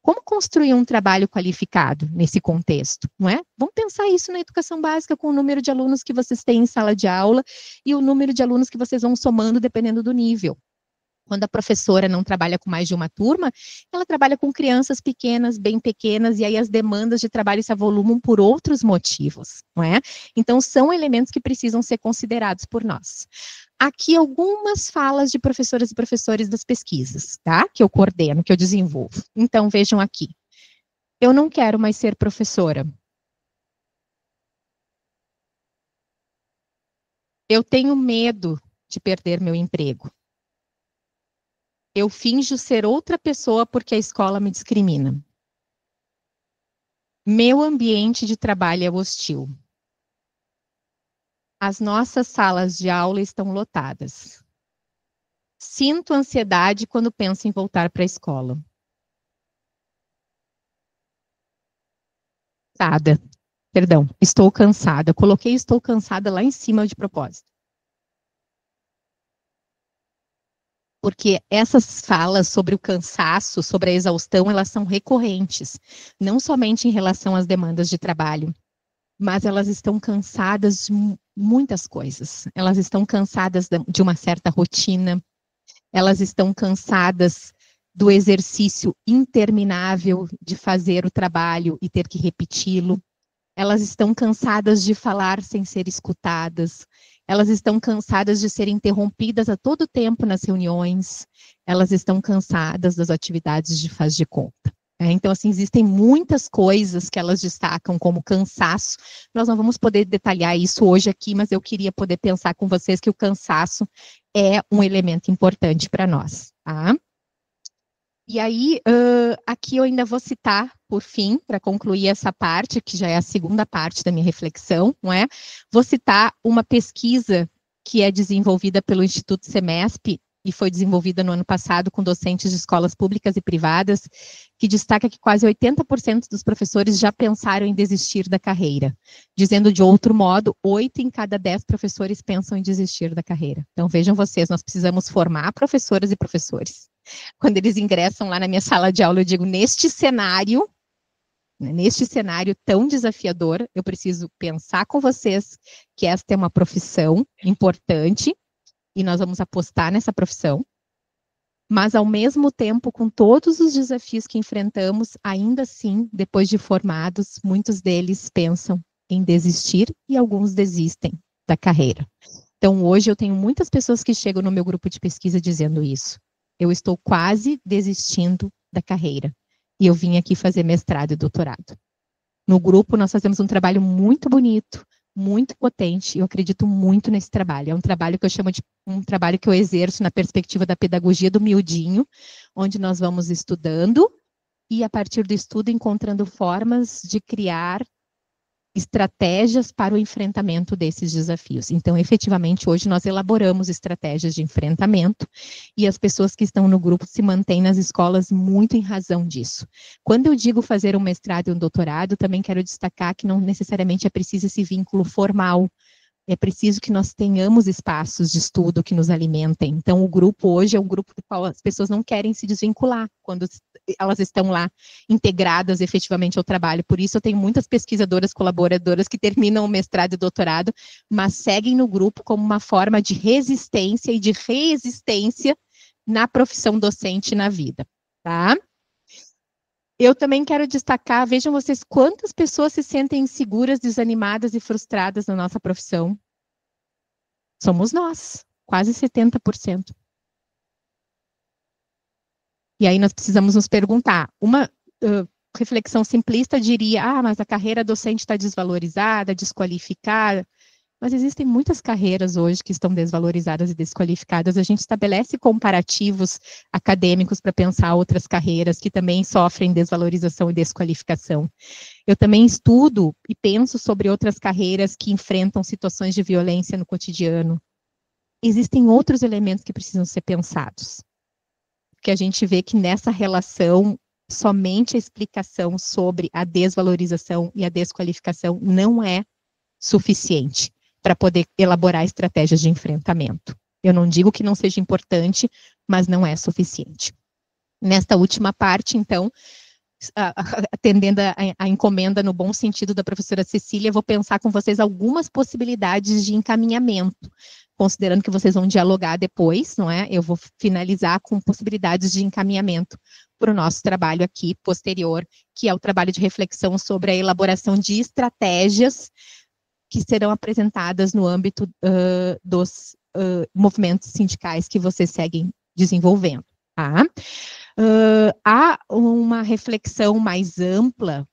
Como construir um trabalho qualificado nesse contexto, não é? Vamos pensar isso na educação básica com o número de alunos que vocês têm em sala de aula e o número de alunos que vocês vão somando dependendo do nível. Quando a professora não trabalha com mais de uma turma, ela trabalha com crianças pequenas, bem pequenas, e aí as demandas de trabalho se avolumam por outros motivos, não é? Então, são elementos que precisam ser considerados por nós. Aqui algumas falas de professoras e professores das pesquisas, tá? Que eu coordeno, que eu desenvolvo. Então, vejam aqui. Eu não quero mais ser professora. Eu tenho medo de perder meu emprego. Eu finjo ser outra pessoa porque a escola me discrimina. Meu ambiente de trabalho é hostil. As nossas salas de aula estão lotadas. Sinto ansiedade quando penso em voltar para a escola. Estou cansada. Eu coloquei estou cansada lá em cima de propósito. Porque essas falas sobre o cansaço, sobre a exaustão, elas são recorrentes, não somente em relação às demandas de trabalho, mas elas estão cansadas de muitas coisas. Elas estão cansadas de uma certa rotina, elas estão cansadas do exercício interminável de fazer o trabalho e ter que repeti-lo. Elas estão cansadas de falar sem ser escutadas. Elas estão cansadas de serem interrompidas a todo tempo nas reuniões. Elas estão cansadas das atividades de faz de conta. Então, assim, existem muitas coisas que elas destacam como cansaço. Nós não vamos poder detalhar isso hoje aqui, mas eu queria poder pensar com vocês que o cansaço é um elemento importante para nós, tá? E aí, aqui eu ainda vou citar, por fim, para concluir essa parte, que já é a segunda parte da minha reflexão, não é? Vou citar uma pesquisa que é desenvolvida pelo Instituto Semesp e foi desenvolvida no ano passado com docentes de escolas públicas e privadas, que destaca que quase 80% dos professores já pensaram em desistir da carreira. Dizendo de outro modo, 8 em cada 10 professores pensam em desistir da carreira. Então, vejam vocês, nós precisamos formar professoras e professores. Quando eles ingressam lá na minha sala de aula, eu digo, neste cenário tão desafiador, eu preciso pensar com vocês que esta é uma profissão importante e nós vamos apostar nessa profissão, mas ao mesmo tempo, com todos os desafios que enfrentamos, ainda assim, depois de formados, muitos deles pensam em desistir e alguns desistem da carreira. Então, hoje eu tenho muitas pessoas que chegam no meu grupo de pesquisa dizendo isso. Eu estou quase desistindo da carreira. E eu vim aqui fazer mestrado e doutorado. No grupo, nós fazemos um trabalho muito bonito, muito potente, e eu acredito muito nesse trabalho. É um trabalho que eu chamo de um trabalho que eu exerço na perspectiva da pedagogia do miudinho, onde nós vamos estudando e, a partir do estudo, encontrando formas de criar estratégias para o enfrentamento desses desafios. Então, efetivamente, hoje nós elaboramos estratégias de enfrentamento e as pessoas que estão no grupo se mantêm nas escolas muito em razão disso. Quando eu digo fazer um mestrado e um doutorado, também quero destacar que não necessariamente é preciso esse vínculo formal. É preciso que nós tenhamos espaços de estudo que nos alimentem. Então, o grupo hoje é um grupo do qual as pessoas não querem se desvincular quando elas estão lá integradas efetivamente ao trabalho. Por isso, eu tenho muitas pesquisadoras, colaboradoras que terminam o mestrado e doutorado, mas seguem no grupo como uma forma de resistência e de resistência na profissão docente e na vida, tá? Eu também quero destacar, vejam vocês quantas pessoas se sentem inseguras, desanimadas e frustradas na nossa profissão. Somos nós, quase 70%. E aí nós precisamos nos perguntar, uma reflexão simplista diria, mas a carreira docente está desvalorizada, desqualificada. Mas existem muitas carreiras hoje que estão desvalorizadas e desqualificadas. A gente estabelece comparativos acadêmicos para pensar outras carreiras que também sofrem desvalorização e desqualificação. Eu também estudo e penso sobre outras carreiras que enfrentam situações de violência no cotidiano. Existem outros elementos que precisam ser pensados. Porque a gente vê que nessa relação, somente a explicação sobre a desvalorização e a desqualificação não é suficiente para poder elaborar estratégias de enfrentamento. Eu não digo que não seja importante, mas não é suficiente. Nesta última parte, então, atendendo a encomenda no bom sentido da professora Cecília, eu vou pensar com vocês algumas possibilidades de encaminhamento, considerando que vocês vão dialogar depois, não é? Eu vou finalizar com possibilidades de encaminhamento para o nosso trabalho aqui posterior, que é o trabalho de reflexão sobre a elaboração de estratégias que serão apresentadas no âmbito dos movimentos sindicais que vocês seguem desenvolvendo. Tá? Há uma reflexão mais ampla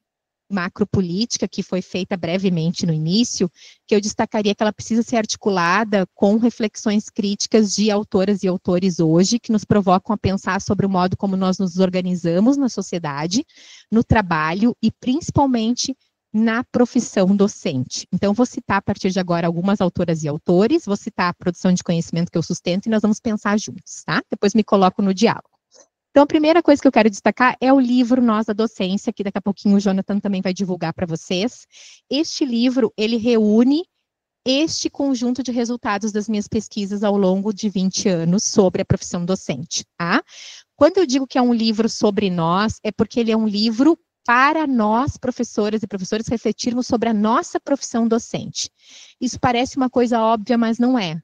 macropolítica, que foi feita brevemente no início, que eu destacaria que ela precisa ser articulada com reflexões críticas de autoras e autores hoje, que nos provocam a pensar sobre o modo como nós nos organizamos na sociedade, no trabalho e principalmente na profissão docente. Então, vou citar a partir de agora algumas autoras e autores, vou citar a produção de conhecimento que eu sustento e nós vamos pensar juntos, tá? Depois me coloco no diálogo. Então, a primeira coisa que eu quero destacar é o livro Nós da Docência, que daqui a pouquinho o Jonathan também vai divulgar para vocês. Este livro, ele reúne este conjunto de resultados das minhas pesquisas ao longo de 20 anos sobre a profissão docente, tá? Quando eu digo que é um livro sobre nós, é porque ele é um livro para nós, professoras e professores, refletirmos sobre a nossa profissão docente. Isso parece uma coisa óbvia, mas não é.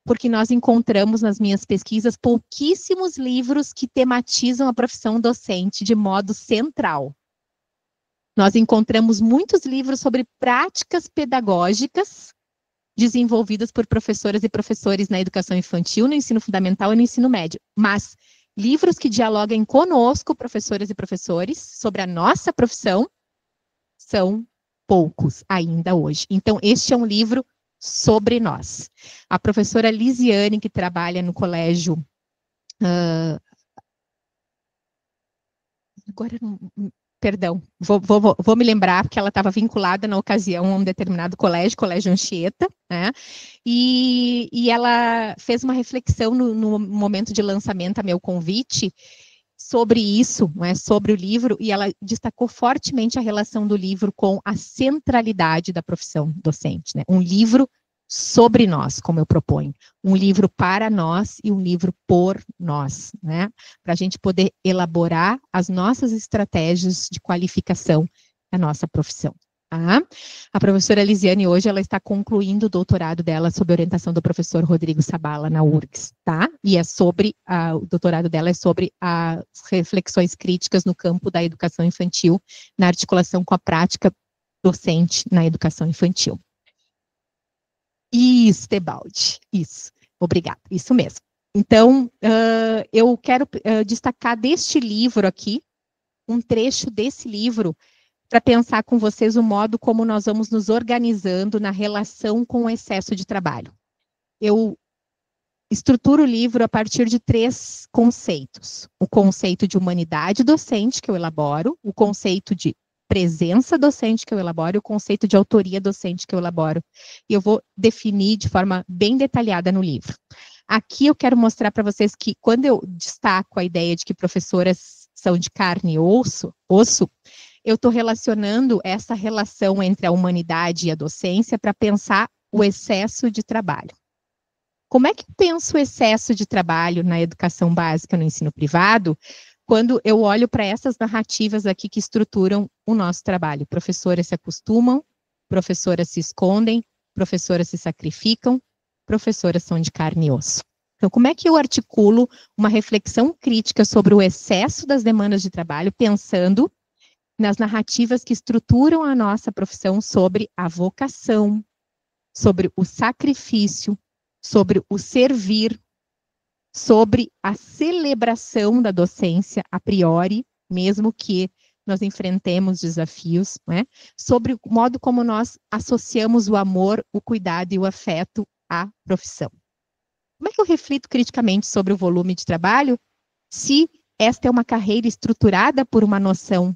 Porque nós encontramos nas minhas pesquisas pouquíssimos livros que tematizam a profissão docente de modo central. Nós encontramos muitos livros sobre práticas pedagógicas desenvolvidas por professoras e professores na educação infantil, no ensino fundamental e no ensino médio. Mas livros que dialoguem conosco, professoras e professores, sobre a nossa profissão, são poucos ainda hoje. Então, este é um livro sobre nós. A professora Lisiane, que trabalha no colégio... agora, perdão, vou me lembrar, porque ela estava vinculada na ocasião a um determinado colégio, Colégio Anchieta, né? E ela fez uma reflexão no momento de lançamento a meu convite sobre isso, né, sobre o livro, e ela destacou fortemente a relação do livro com a centralidade da profissão docente, né? Um livro sobre nós, como eu proponho. Um livro para nós e um livro por nós, né? Para a gente poder elaborar as nossas estratégias de qualificação da nossa profissão. Tá? A professora Lisiane hoje ela está concluindo o doutorado dela sob orientação do professor Rodrigo Sabala na URGS, tá? E é sobre, o doutorado dela é sobre as reflexões críticas no campo da educação infantil, na articulação com a prática docente na educação infantil. Isso, Tebaldi, isso, obrigada, isso mesmo. Então, eu quero destacar deste livro aqui, um trecho desse livro, para pensar com vocês o modo como nós vamos nos organizando na relação com o excesso de trabalho. Eu estruturo o livro a partir de 3 conceitos. O conceito de humanidade docente, que eu elaboro, o conceito de presença docente que eu elaboro e o conceito de autoria docente que eu elaboro. E eu vou definir de forma bem detalhada no livro. Aqui eu quero mostrar para vocês que quando eu destaco a ideia de que professoras são de carne e osso, eu estou relacionando essa relação entre a humanidade e a docência para pensar o excesso de trabalho. Como é que eu penso o excesso de trabalho na educação básica no ensino privado, quando eu olho para essas narrativas aqui que estruturam o nosso trabalho? Professoras se acostumam, professoras se escondem, professoras se sacrificam, professoras são de carne e osso. Então, como é que eu articulo uma reflexão crítica sobre o excesso das demandas de trabalho, pensando nas narrativas que estruturam a nossa profissão sobre a vocação, sobre o sacrifício, sobre o servir, sobre a celebração da docência a priori, mesmo que nós enfrentemos desafios, né? Sobre o modo como nós associamos o amor, o cuidado e o afeto à profissão. Como é que eu reflito criticamente sobre o volume de trabalho se esta é uma carreira estruturada por uma noção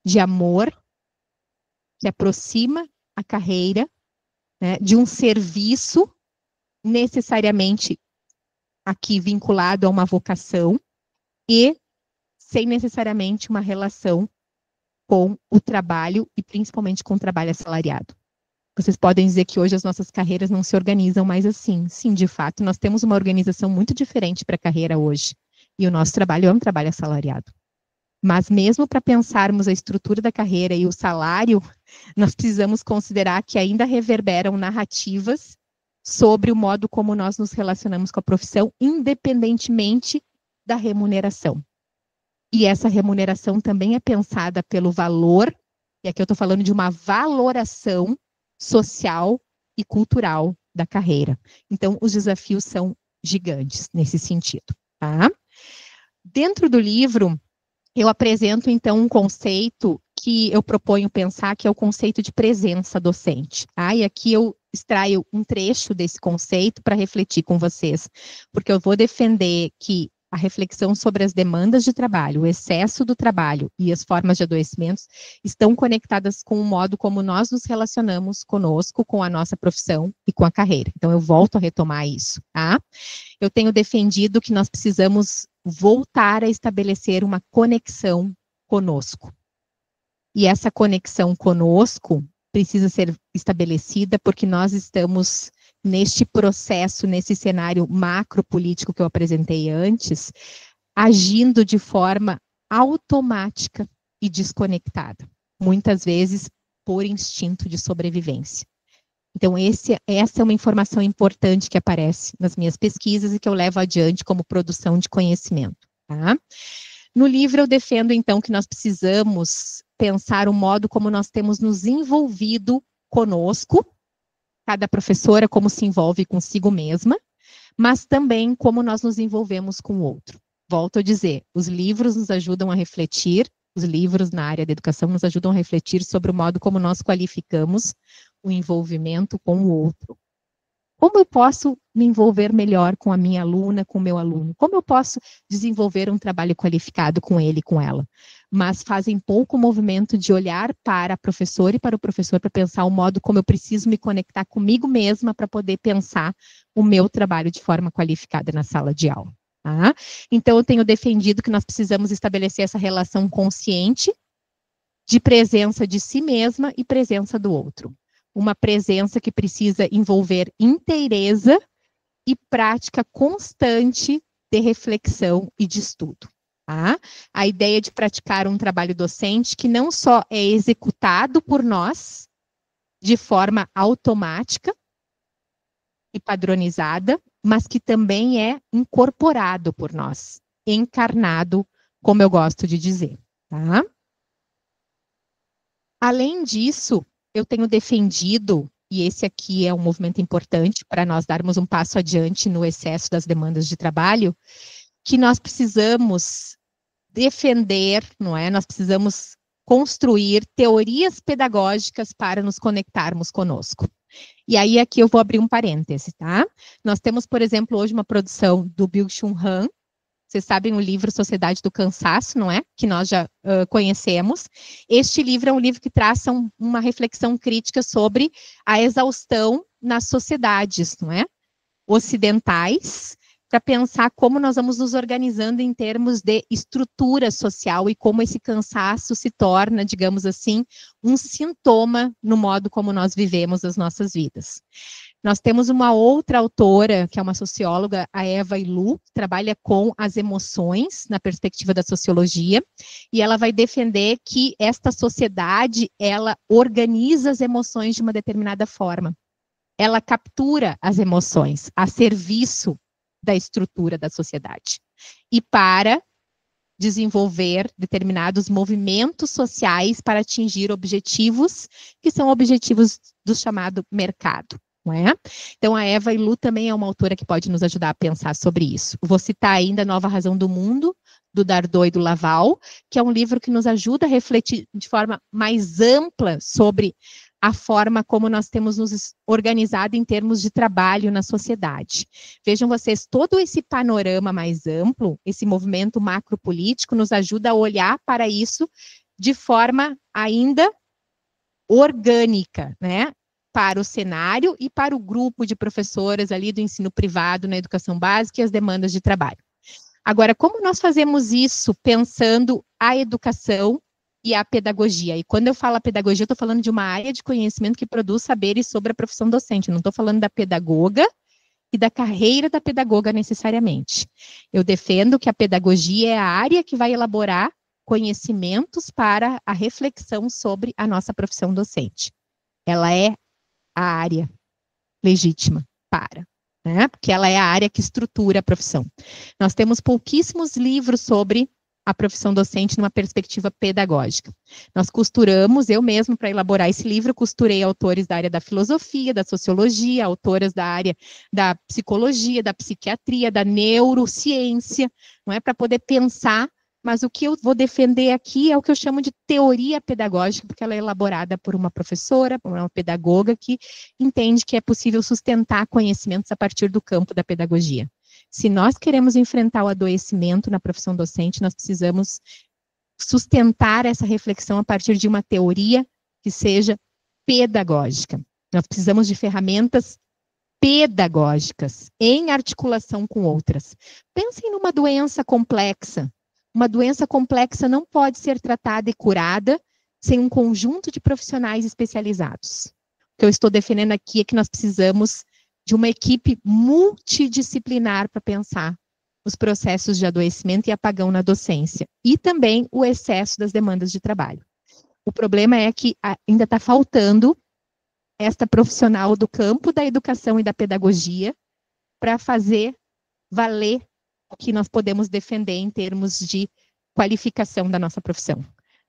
de amor, que aproxima a carreira, né, de um serviço necessariamente aqui vinculado a uma vocação e sem necessariamente uma relação com o trabalho e principalmente com o trabalho assalariado. Vocês podem dizer que hoje as nossas carreiras não se organizam mais assim. Sim, de fato, nós temos uma organização muito diferente para a carreira hoje. E o nosso trabalho é um trabalho assalariado. Mas mesmo para pensarmos a estrutura da carreira e o salário, nós precisamos considerar que ainda reverberam narrativas sobre o modo como nós nos relacionamos com a profissão, independentemente da remuneração. E essa remuneração também é pensada pelo valor, e aqui eu estou falando de uma valoração social e cultural da carreira. Então, os desafios são gigantes nesse sentido, tá? Dentro do livro, eu apresento, então, um conceito que eu proponho pensar, que é o conceito de presença docente. Tá? E aqui eu extraio um trecho desse conceito para refletir com vocês, porque eu vou defender que a reflexão sobre as demandas de trabalho, o excesso do trabalho e as formas de adoecimentos estão conectadas com o modo como nós nos relacionamos conosco, com a nossa profissão e com a carreira. Então, eu volto a retomar isso, tá? Eu tenho defendido que nós precisamos voltar a estabelecer uma conexão conosco. E essa conexão conosco precisa ser estabelecida porque nós estamos neste processo, nesse cenário macropolítico que eu apresentei antes, agindo de forma automática e desconectada, muitas vezes por instinto de sobrevivência. Então, essa é uma informação importante que aparece nas minhas pesquisas e que eu levo adiante como produção de conhecimento. Tá? No livro, eu defendo, então, que nós precisamos pensar o modo como nós temos nos envolvido conosco, cada professora como se envolve consigo mesma, mas também como nós nos envolvemos com o outro. Volto a dizer, os livros nos ajudam a refletir, os livros na área da educação nos ajudam a refletir sobre o modo como nós qualificamos o envolvimento com o outro. Como eu posso me envolver melhor com a minha aluna, com o meu aluno? Como eu posso desenvolver um trabalho qualificado com ele e com ela? Mas fazem pouco movimento de olhar para a professora e para o professor para pensar o modo como eu preciso me conectar comigo mesma para poder pensar o meu trabalho de forma qualificada na sala de aula. Tá? Então, eu tenho defendido que nós precisamos estabelecer essa relação consciente de presença de si mesma e presença do outro. Uma presença que precisa envolver inteireza e prática constante de reflexão e de estudo. Tá? A ideia de praticar um trabalho docente que não só é executado por nós de forma automática e padronizada, mas que também é incorporado por nós, encarnado, como eu gosto de dizer. Tá? Além disso, eu tenho defendido, e esse aqui é um movimento importante para nós darmos um passo adiante no excesso das demandas de trabalho, que nós precisamos defender, não é? Nós precisamos construir teorias pedagógicas para nos conectarmos conosco. E aí aqui eu vou abrir um parêntese, tá? Nós temos, por exemplo, hoje uma produção do Byung-Chul Han. Vocês sabem o livro Sociedade do Cansaço, não é? Que nós já conhecemos. Este livro é um livro que traça uma reflexão crítica sobre a exaustão nas sociedades, não é? Ocidentais, para pensar como nós vamos nos organizando em termos de estrutura social e como esse cansaço se torna, digamos assim, um sintoma no modo como nós vivemos as nossas vidas. Nós temos uma outra autora, que é uma socióloga, a Eva Illu, que trabalha com as emoções na perspectiva da sociologia, e ela vai defender que esta sociedade, ela organiza as emoções de uma determinada forma. Ela captura as emoções a serviço da estrutura da sociedade e para desenvolver determinados movimentos sociais para atingir objetivos que são objetivos do chamado mercado. Não é? Então, a Eva Illu também é uma autora que pode nos ajudar a pensar sobre isso. Vou citar ainda A Nova Razão do Mundo, do Dardot e do Laval, que é um livro que nos ajuda a refletir de forma mais ampla sobre a forma como nós temos nos organizado em termos de trabalho na sociedade. Vejam vocês, todo esse panorama mais amplo, esse movimento macropolítico, nos ajuda a olhar para isso de forma ainda orgânica, né? Para o cenário e para o grupo de professoras ali do ensino privado na educação básica e as demandas de trabalho. Agora, como nós fazemos isso pensando a educação e a pedagogia? E quando eu falo a pedagogia, eu estou falando de uma área de conhecimento que produz saberes sobre a profissão docente. Eu não estou falando da pedagoga e da carreira da pedagoga necessariamente. Eu defendo que a pedagogia é a área que vai elaborar conhecimentos para a reflexão sobre a nossa profissão docente. Ela é a área legítima para, né? Porque ela é a área que estrutura a profissão. Nós temos pouquíssimos livros sobre a profissão docente numa perspectiva pedagógica. Nós costuramos, eu mesmo, para elaborar esse livro, costurei autores da área da filosofia, da sociologia, autoras da área da psicologia, da psiquiatria, da neurociência, não é? Para poder pensar mas o que eu vou defender aqui é o que eu chamo de teoria pedagógica, porque ela é elaborada por uma professora, por uma pedagoga que entende que é possível sustentar conhecimentos a partir do campo da pedagogia. Se nós queremos enfrentar o adoecimento na profissão docente, nós precisamos sustentar essa reflexão a partir de uma teoria que seja pedagógica. Nós precisamos de ferramentas pedagógicas em articulação com outras. Pensem numa doença complexa. Uma doença complexa não pode ser tratada e curada sem um conjunto de profissionais especializados. O que eu estou defendendo aqui é que nós precisamos de uma equipe multidisciplinar para pensar os processos de adoecimento e apagão na docência, e também o excesso das demandas de trabalho. O problema é que ainda está faltando esta profissional do campo da educação e da pedagogia para fazer valer o que nós podemos defender em termos de qualificação da nossa profissão.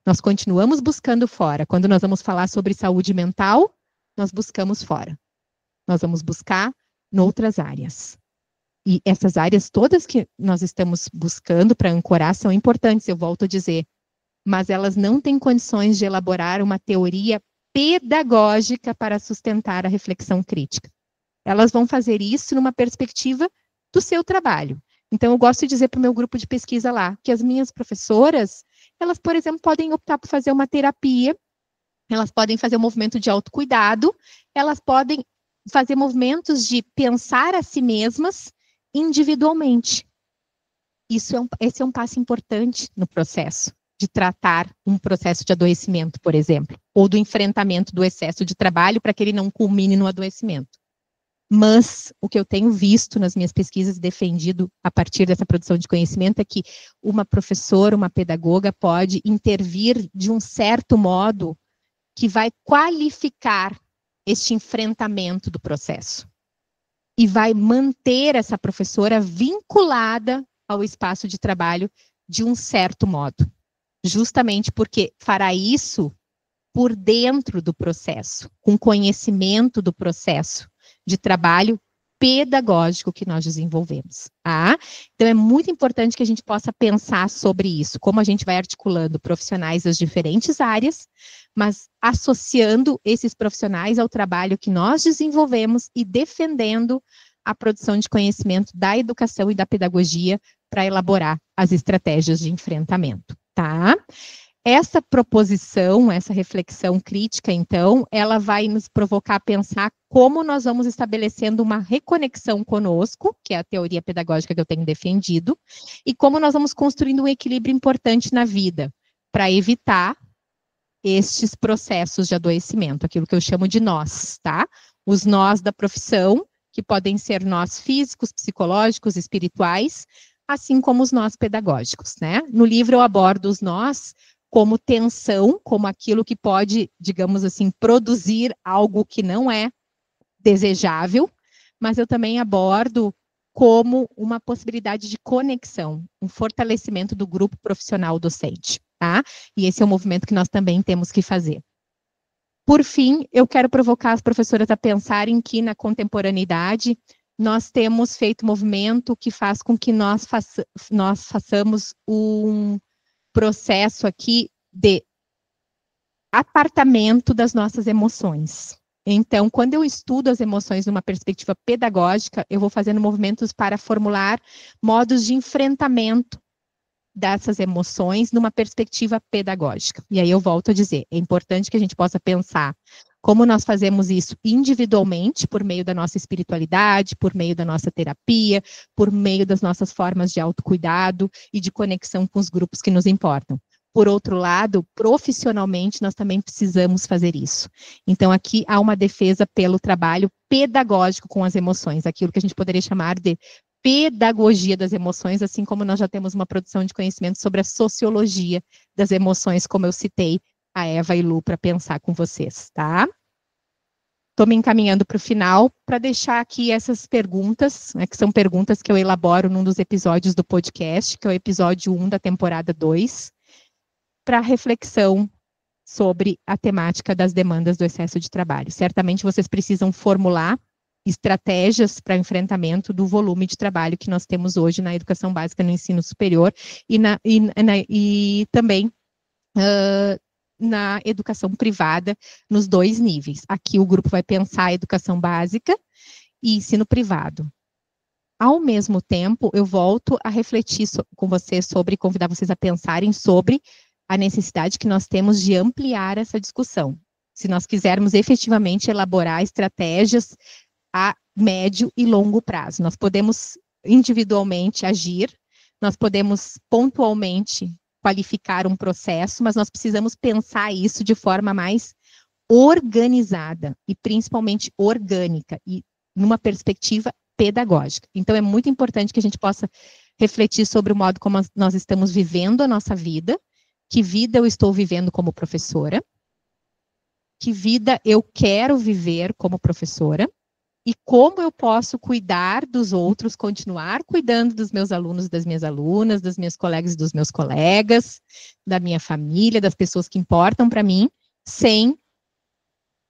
Nós continuamos buscando fora. Quando nós vamos falar sobre saúde mental, nós buscamos fora. Nós vamos buscar em outras áreas. E essas áreas todas que nós estamos buscando para ancorar são importantes, eu volto a dizer, mas elas não têm condições de elaborar uma teoria pedagógica para sustentar a reflexão crítica. Elas vão fazer isso numa perspectiva do seu trabalho. Então, eu gosto de dizer para o meu grupo de pesquisa lá, que as minhas professoras, elas, por exemplo, podem optar por fazer uma terapia, elas podem fazer um movimento de autocuidado, elas podem fazer movimentos de pensar a si mesmas individualmente. Esse é um passo importante no processo de tratar um processo de adoecimento, por exemplo, ou do enfrentamento do excesso de trabalho para que ele não culmine no adoecimento. Mas o que eu tenho visto nas minhas pesquisas e defendido a partir dessa produção de conhecimento é que uma professora, uma pedagoga pode intervir de um certo modo que vai qualificar este enfrentamento do processo e vai manter essa professora vinculada ao espaço de trabalho de um certo modo, justamente porque fará isso por dentro do processo, com conhecimento do processo de trabalho pedagógico que nós desenvolvemos. Tá? Então, é muito importante que a gente possa pensar sobre isso, como a gente vai articulando profissionais das diferentes áreas, mas associando esses profissionais ao trabalho que nós desenvolvemos e defendendo a produção de conhecimento da educação e da pedagogia para elaborar as estratégias de enfrentamento. Tá? Essa proposição, essa reflexão crítica, então, ela vai nos provocar a pensar como nós vamos estabelecendo uma reconexão conosco, que é a teoria pedagógica que eu tenho defendido, e como nós vamos construindo um equilíbrio importante na vida, para evitar estes processos de adoecimento, aquilo que eu chamo de nós, tá? Os nós da profissão, que podem ser nós físicos, psicológicos, espirituais, assim como os nós pedagógicos, né? No livro eu abordo os nós como tensão, como aquilo que pode, digamos assim, produzir algo que não é desejável, mas eu também abordo como uma possibilidade de conexão, um fortalecimento do grupo profissional docente, tá? E esse é um movimento que nós também temos que fazer. Por fim, eu quero provocar as professoras a pensarem que na contemporaneidade nós temos feito um movimento que faz com que nós façamos um processo aqui de apartamento das nossas emoções. Então, quando eu estudo as emoções numa perspectiva pedagógica, eu vou fazendo movimentos para formular modos de enfrentamento dessas emoções numa perspectiva pedagógica. E aí eu volto a dizer, é importante que a gente possa pensar como nós fazemos isso individualmente, por meio da nossa espiritualidade, por meio da nossa terapia, por meio das nossas formas de autocuidado e de conexão com os grupos que nos importam. Por outro lado, profissionalmente, nós também precisamos fazer isso. Então, aqui há uma defesa pelo trabalho pedagógico com as emoções, aquilo que a gente poderia chamar de pedagogia das emoções, assim como nós já temos uma produção de conhecimento sobre a sociologia das emoções, como eu citei a Eva e Lu para pensar com vocês, tá? Estou me encaminhando para o final para deixar aqui essas perguntas, né, que são perguntas que eu elaboro num dos episódios do podcast, que é o episódio 1 da temporada 2, para reflexão sobre a temática das demandas do excesso de trabalho. Certamente vocês precisam formular estratégias para enfrentamento do volume de trabalho que nós temos hoje na educação básica, no ensino superior e também na educação privada, nos 2 níveis. Aqui o grupo vai pensar a educação básica e ensino privado. Ao mesmo tempo, eu volto a refletir com vocês convidar vocês a pensarem sobre a necessidade que nós temos de ampliar essa discussão. Se nós quisermos efetivamente elaborar estratégias a médio e longo prazo. Nós podemos individualmente agir, nós podemos pontualmente qualificar um processo, mas nós precisamos pensar isso de forma mais organizada e principalmente orgânica e numa perspectiva pedagógica. Então, é muito importante que a gente possa refletir sobre o modo como nós estamos vivendo a nossa vida, que vida eu estou vivendo como professora, que vida eu quero viver como professora, e como eu posso cuidar dos outros, continuar cuidando dos meus alunos, das minhas alunas, dos meus colegas e dos meus colegas, da minha família, das pessoas que importam para mim, sem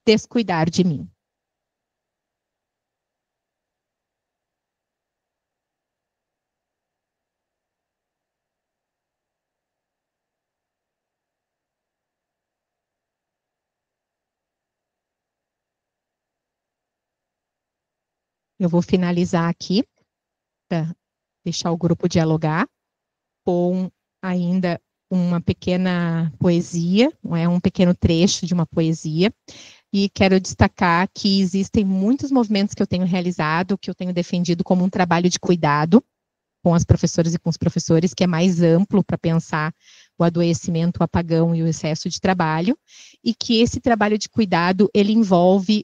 descuidar de mim. Eu vou finalizar aqui, para deixar o grupo dialogar, com ainda uma pequena poesia, um pequeno trecho de uma poesia, e quero destacar que existem muitos movimentos que eu tenho realizado, que eu tenho defendido como um trabalho de cuidado com as professoras e com os professores, que é mais amplo para pensar o adoecimento, o apagão e o excesso de trabalho, e que esse trabalho de cuidado, ele envolve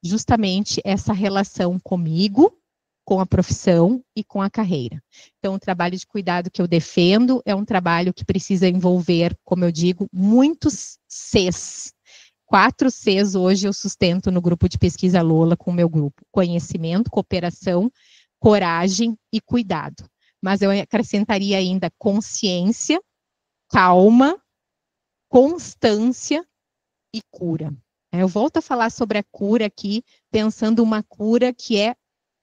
justamente essa relação comigo, com a profissão e com a carreira. Então, o trabalho de cuidado que eu defendo é um trabalho que precisa envolver, como eu digo, muitos Cs. 4 Cs hoje eu sustento no grupo de pesquisa Lola com o meu grupo: conhecimento, cooperação, coragem e cuidado. Mas eu acrescentaria ainda consciência, calma, constância e cura. Eu volto a falar sobre a cura aqui, pensando uma cura que é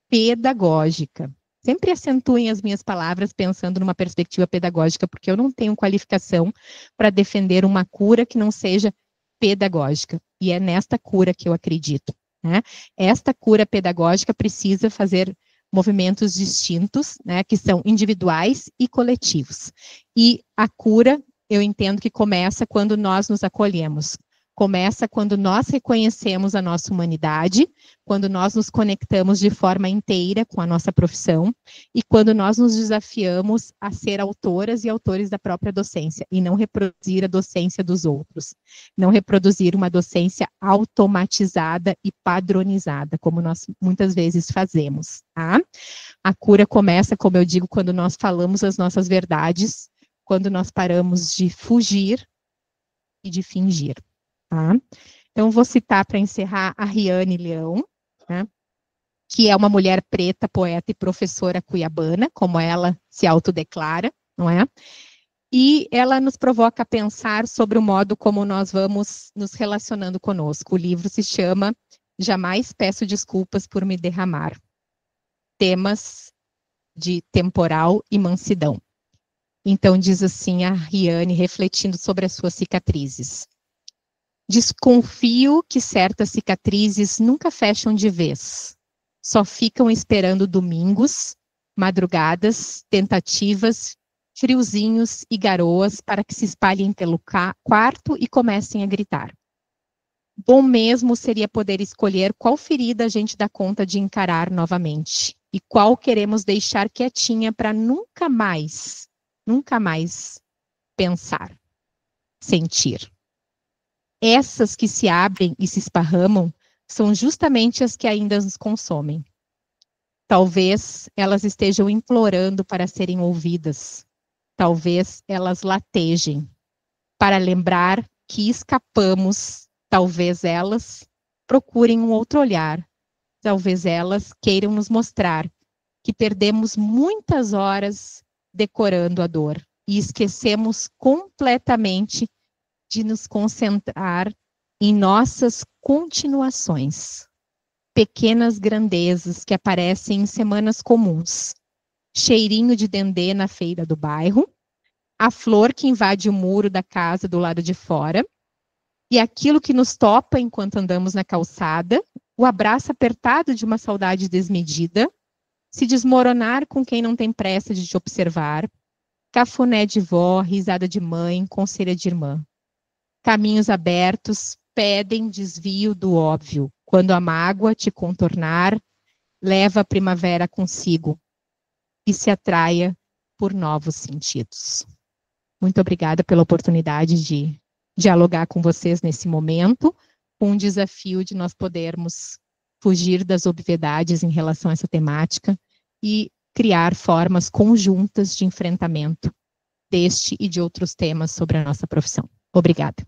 pedagógica. Sempre acentuem as minhas palavras pensando numa perspectiva pedagógica, porque eu não tenho qualificação para defender uma cura que não seja pedagógica. E é nesta cura que eu acredito, né? Esta cura pedagógica precisa fazer movimentos distintos, né, que são individuais e coletivos. E a cura, eu entendo que começa quando nós nos acolhemos. Começa quando nós reconhecemos a nossa humanidade, quando nós nos conectamos de forma inteira com a nossa profissão e quando nós nos desafiamos a ser autoras e autores da própria docência e não reproduzir a docência dos outros. Não reproduzir uma docência automatizada e padronizada, como nós muitas vezes fazemos, tá? A cura começa, como eu digo, quando nós falamos as nossas verdades, quando nós paramos de fugir e de fingir. Tá? Então, vou citar para encerrar a Riane Leão, né, que é uma mulher preta, poeta e professora cuiabana, como ela se autodeclara, não é? E ela nos provoca a pensar sobre o modo como nós vamos nos relacionando conosco. O livro se chama Jamais Peço Desculpas por Me Derramar. Temas de temporal e mansidão. Então, diz assim a Riane, refletindo sobre as suas cicatrizes. Desconfio que certas cicatrizes nunca fecham de vez. Só ficam esperando domingos, madrugadas, tentativas, friozinhos e garoas para que se espalhem pelo quarto e comecem a gritar. Bom mesmo seria poder escolher qual ferida a gente dá conta de encarar novamente e qual queremos deixar quietinha para nunca mais pensar, sentir. Essas que se abrem e se esparramam são justamente as que ainda nos consomem. Talvez elas estejam implorando para serem ouvidas. Talvez elas latejem para lembrar que escapamos. Talvez elas procurem um outro olhar. Talvez elas queiram nos mostrar que perdemos muitas horas decorando a dor e esquecemos completamente de nos concentrar em nossas continuações. pequenas grandezas que aparecem em semanas comuns. Cheirinho de dendê na feira do bairro, a flor que invade o muro da casa do lado de fora, e aquilo que nos topa enquanto andamos na calçada, o abraço apertado de uma saudade desmedida, se desmoronar com quem não tem pressa de te observar, cafuné de vó, risada de mãe, conselho de irmã. Caminhos abertos pedem desvio do óbvio, quando a mágoa te contornar, leva a primavera consigo e se atraia por novos sentidos. Muito obrigada pela oportunidade de dialogar com vocês nesse momento, com o desafio de nós podermos fugir das obviedades em relação a essa temática e criar formas conjuntas de enfrentamento deste e de outros temas sobre a nossa profissão. Obrigada.